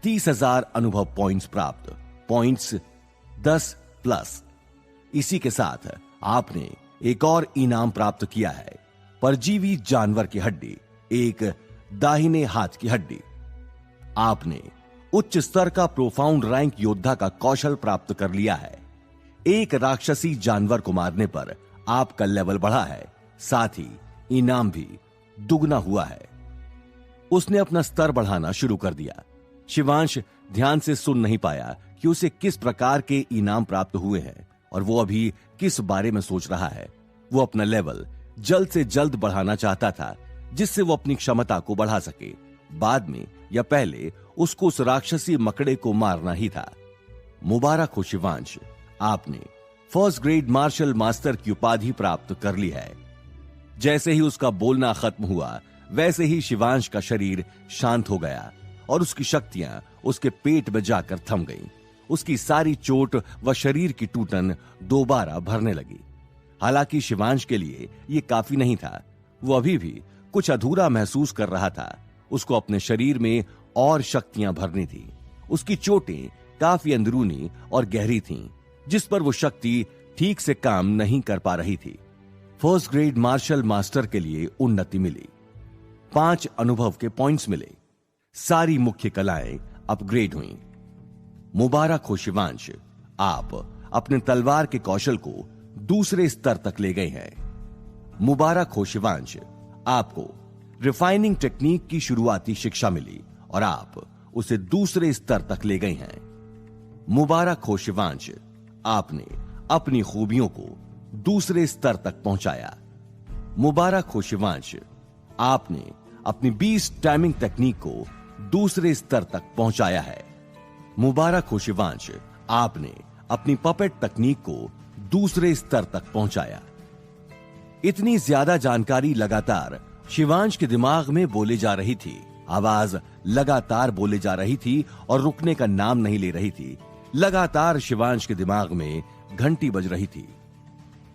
30,000 अनुभव पॉइंट्स प्राप्त, पॉइंट्स 10+। इसी के साथ आपने एक और इनाम प्राप्त किया है, परजीवी जानवर की हड्डी, एक दाहिने हाथ की हड्डी। आपने उच्च स्तर का प्रोफाउंड रैंक योद्धा का कौशल प्राप्त कर लिया है। एक राक्षसी जानवर को मारने पर आपका लेवल बढ़ा है, साथ ही इनाम भी दुगना हुआ है। उसने अपना स्तर बढ़ाना शुरू कर दिया। शिवांश ध्यान से सुन नहीं पाया कि उसे किस प्रकार के इनाम प्राप्त हुए हैं और वो अभी किस बारे में सोच रहा है। वो अपना लेवल जल्द से जल्द बढ़ाना चाहता था, जिससे वो अपनी क्षमता को बढ़ा सके। बाद में या पहले उसको उस राक्षसी मकड़े को मारना ही था। मुबारक हो शिवांश, आपने फर्स्ट ग्रेड मार्शल मास्टर की उपाधि प्राप्त कर ली है। जैसे ही उसका बोलना खत्म हुआ, वैसे ही शिवांश का शरीर शांत हो गया और उसकी शक्तियां उसके पेट में जाकर थम गईं। उसकी सारी चोट व शरीर की टूटन दोबारा भरने लगी। हालांकि शिवांश के लिए यह काफी नहीं था। वो अभी भी कुछ अधूरा महसूस कर रहा था। उसको अपने शरीर में और शक्तियां भरनी थी। उसकी चोटें काफी अंदरूनी और गहरी थीं, जिस पर वो शक्ति ठीक से काम नहीं कर पा रही थी। फर्स्ट ग्रेड मार्शल मास्टर के लिए उन्नति मिली, 5 अनुभव के पॉइंट्स मिले, सारी मुख्य कलाएं अपग्रेड हुईं। मुबारक हो शिवांश, आप अपने तलवार के कौशल को दूसरे स्तर तक ले गए हैं। मुबारक हो शिवांश, आपको रिफाइनिंग टेक्निक की शुरुआती शिक्षा मिली और आप उसे दूसरे स्तर तक ले गए हैं। मुबारक हो शिवांश, आपने अपनी खूबियों को दूसरे स्तर तक पहुंचाया। मुबारक हो शिवांश, आपने अपनी 20 टाइमिंग तकनीक को दूसरे स्तर तक पहुंचाया है। मुबारक हो शिवांश, आपने अपनी पपेट तकनीक को दूसरे स्तर तक पहुंचाया। इतनी ज्यादा जानकारी लगातार शिवांश के दिमाग में बोले जा रही थी। आवाज लगातार बोले जा रही थी और रुकने का नाम नहीं ले रही थी। लगातार शिवांश के दिमाग में घंटी बज रही थी।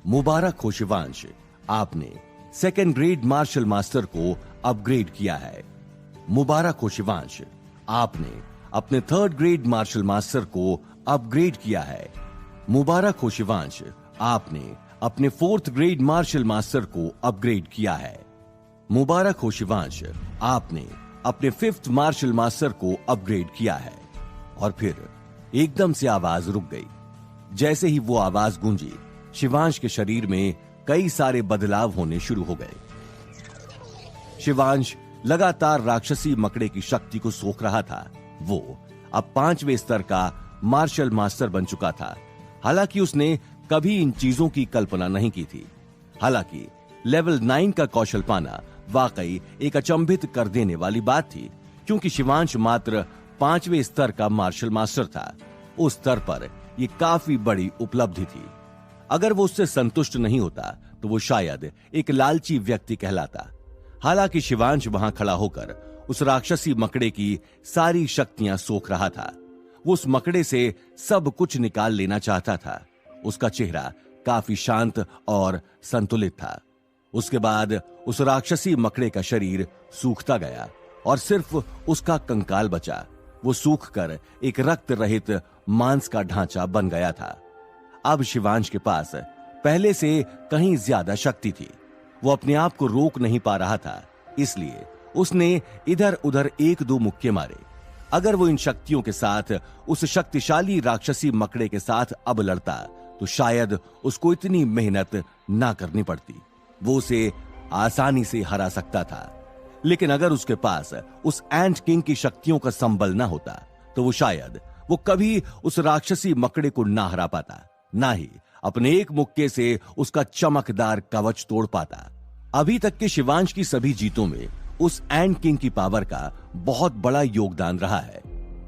मुबारक हो शिवांश, आपने सेकेंड ग्रेड मार्शल मास्टर को अपग्रेड किया है। मुबारक हो शिवांश, आपने अपने थर्ड ग्रेड मार्शल मास्टर को अपग्रेड किया है। मुबारक हो शिवांश, आपने अपने फोर्थ ग्रेड मार्शल मास्टर को अपग्रेड किया है। मुबारक हो शिवांश, आपने अपने फिफ्थ मार्शल मास्टर को अपग्रेड किया है। और फिर एकदम से आवाज रुक गई। जैसे ही वो आवाज गूंजी, शिवांश के शरीर में कई सारे बदलाव होने शुरू हो गए। शिवांश लगातार राक्षसी मकड़े की शक्ति को सोख रहा था। वो अब 5वें स्तर का मार्शल मास्टर बन चुका था। हालांकि उसने कभी इन चीजों की कल्पना नहीं की थी। हालांकि लेवल 9 का कौशल पाना वाकई एक अचंभित कर देने वाली बात थी, क्योंकि शिवांश मात्र 5वें स्तर का मार्शल मास्टर था। उस स्तर पर यह काफी बड़ी उपलब्धि थी। अगर वो उससे संतुष्ट नहीं होता तो वो शायद एक लालची व्यक्ति कहलाता। हालांकि शिवांश वहां खड़ा होकर उस राक्षसी मकड़े की सारी शक्तियां सोख रहा था। वो उस मकड़े से सब कुछ निकाल लेना चाहता था। उसका चेहरा काफी शांत और संतुलित था। उसके बाद उस राक्षसी मकड़े का शरीर सूखता गया और सिर्फ उसका कंकाल बचा। वो सूखकर एक रक्त रहित मांस का ढांचा बन गया था। अब शिवांश के पास पहले से कहीं ज्यादा शक्ति थी। वो अपने आप को रोक नहीं पा रहा था, इसलिए उसने इधर उधर 1-2 मुक्के मारे। अगर वो इन शक्तियों के साथ उस शक्तिशाली राक्षसी मकड़े के साथ अब लड़ता तो शायद उसको इतनी मेहनत ना करनी पड़ती। वो उसे आसानी से हरा सकता था। लेकिन अगर उसके पास उस एंट किंग की शक्तियों का संबल ना होता तो वो शायद वो कभी उस राक्षसी मकड़े को ना हरा पाता, ना ही अपने एक मुक्के से उसका चमकदार कवच तोड़ पाता। अभी तक के शिवांश की सभी जीतों में उस एंट किंग की पावर का बहुत बड़ा योगदान रहा है।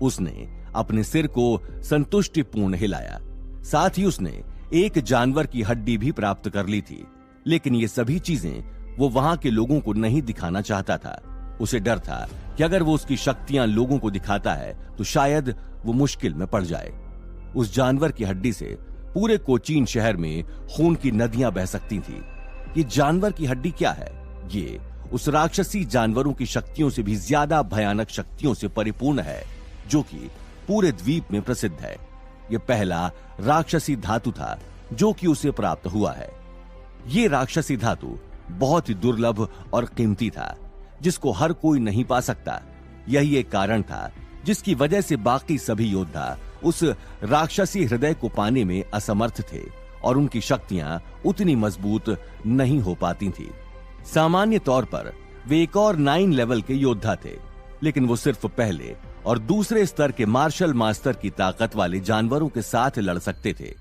उसने अपने सिर को संतुष्टिपूर्ण हिलाया। साथ ही उसने एक जानवर की हड्डी भी प्राप्त कर ली थी। लेकिन ये सभी चीजें वो वहां के लोगों को नहीं दिखाना चाहता था। उसे डर था कि अगर वो उसकी शक्तियां लोगों को दिखाता है तो शायद वो मुश्किल में पड़ जाए। उस जानवर की हड्डी से पूरे कोचीन शहर में खून की नदियां बह सकती थी। ये जानवर की हड्डी क्या है? ये उस राक्षसी जानवरों की शक्तियों से भी ज्यादा भयानक शक्तियों से परिपूर्ण है, जो कि पूरे द्वीप में प्रसिद्ध है। यह पहला राक्षसी धातु था जो कि उसे प्राप्त हुआ है। ये राक्षसी धातु बहुत ही दुर्लभ और कीमती था, जिसको हर कोई नहीं पा सकता। यही एक कारण था जिसकी वजह से बाकी सभी योद्धा उस राक्षसी हृदय को पाने में असमर्थ थे और उनकी शक्तियां उतनी मजबूत नहीं हो पाती थी। सामान्य तौर पर वे एक और 9 लेवल के योद्धा थे, लेकिन वो सिर्फ पहले और दूसरे स्तर के मार्शल मास्टर की ताकत वाले जानवरों के साथ लड़ सकते थे।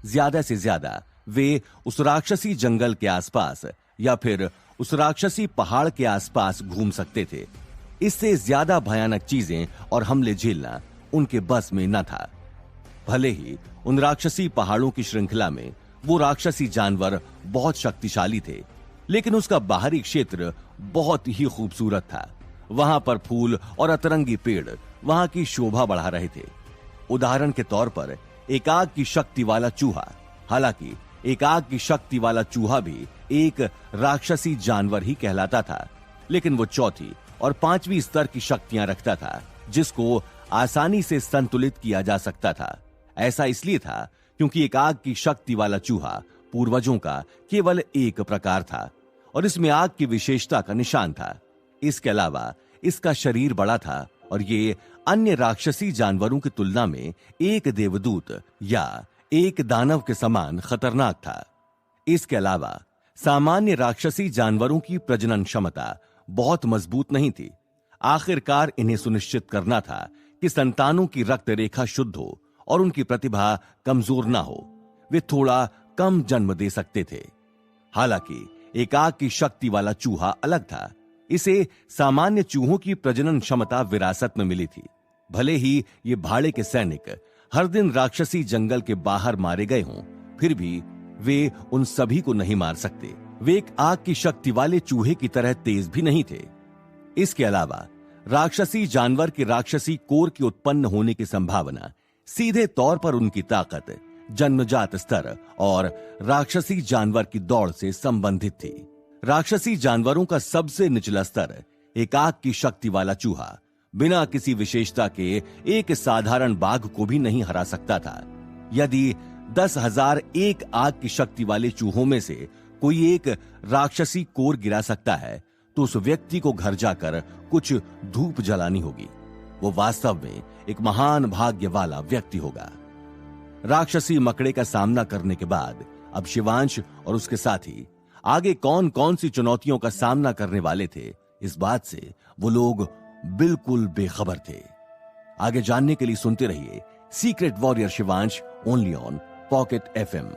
ज्यादा से ज्यादा वे उस राक्षसी जंगल के आसपास या फिर उस राक्षसी पहाड़ के आसपास घूम सकते थे। इससे ज्यादा भयानक चीजें और हमले झेलना उनके बस में न था। भले ही उन राक्षसी पहाड़ों की श्रृंखला में वो राक्षसी जानवर बहुत शक्तिशाली थे, लेकिन उसका बाहरी क्षेत्र बहुत ही खूबसूरत था। वहां पर फूल और अतरंगी पेड़ वहां की शोभा बढ़ा रहे थे। उदाहरण के तौर पर एक आग की शक्ति वाला चूहा। हालांकि एक आग की शक्ति वाला चूहा भी एक राक्षसी जानवर ही कहलाता था, लेकिन वो चौथी और पांचवी स्तर की शक्तियां रखता था, जिसको आसानी से संतुलित किया जा सकता था। ऐसा इसलिए था क्योंकि एक आग की शक्ति वाला चूहा पूर्वजों का केवल एक प्रकार था और इसमें आग की विशेषता का निशान था। इसके अलावा इसका शरीर बड़ा था और ये अन्य राक्षसी जानवरों की तुलना में एक देवदूत या एक दानव के समान खतरनाक था। इसके अलावा सामान्य राक्षसी जानवरों की प्रजनन क्षमता बहुत मजबूत नहीं थी। आखिरकार इन्हें सुनिश्चित करना था कि संतानों की रक्त रेखा शुद्ध हो और उनकी प्रतिभा कमजोर ना हो। वे थोड़ा कम जन्म दे सकते थे। हालांकि एक आग की शक्ति वाला चूहा अलग था। इसे सामान्य चूहों की प्रजनन क्षमता विरासत में मिली थी। भले ही ये भाड़े के सैनिक हर दिन राक्षसी जंगल के बाहर मारे गए हों, फिर भी वे उन सभी को नहीं मार सकते। वे एक आग की शक्ति वाले चूहे की तरह तेज भी नहीं थे। इसके अलावा राक्षसी जानवर के राक्षसी कोर के उत्पन्न होने की संभावना सीधे तौर पर उनकी ताकत, जन्मजात स्तर और राक्षसी जानवर की दौड़ से संबंधित थी। राक्षसी जानवरों का सबसे निचला स्तर एक आग की शक्ति वाला चूहा बिना किसी विशेषता के एक साधारण बाघ को भी नहीं हरा सकता था। यदि 10,000 एक आग की शक्ति वाले चूहों में से कोई एक राक्षसी कोर गिरा सकता है, तो उस व्यक्ति को घर जाकर कुछ धूप जलानी होगी। वो वास्तव में एक महान भाग्य वाला व्यक्ति होगा। राक्षसी मकड़े का सामना करने के बाद अब शिवांश और उसके साथी आगे कौन कौन सी चुनौतियों का सामना करने वाले थे, इस बात से वो लोग बिल्कुल बेखबर थे। आगे जानने के लिए सुनते रहिए secret warrior Shivansh only on pocket FM।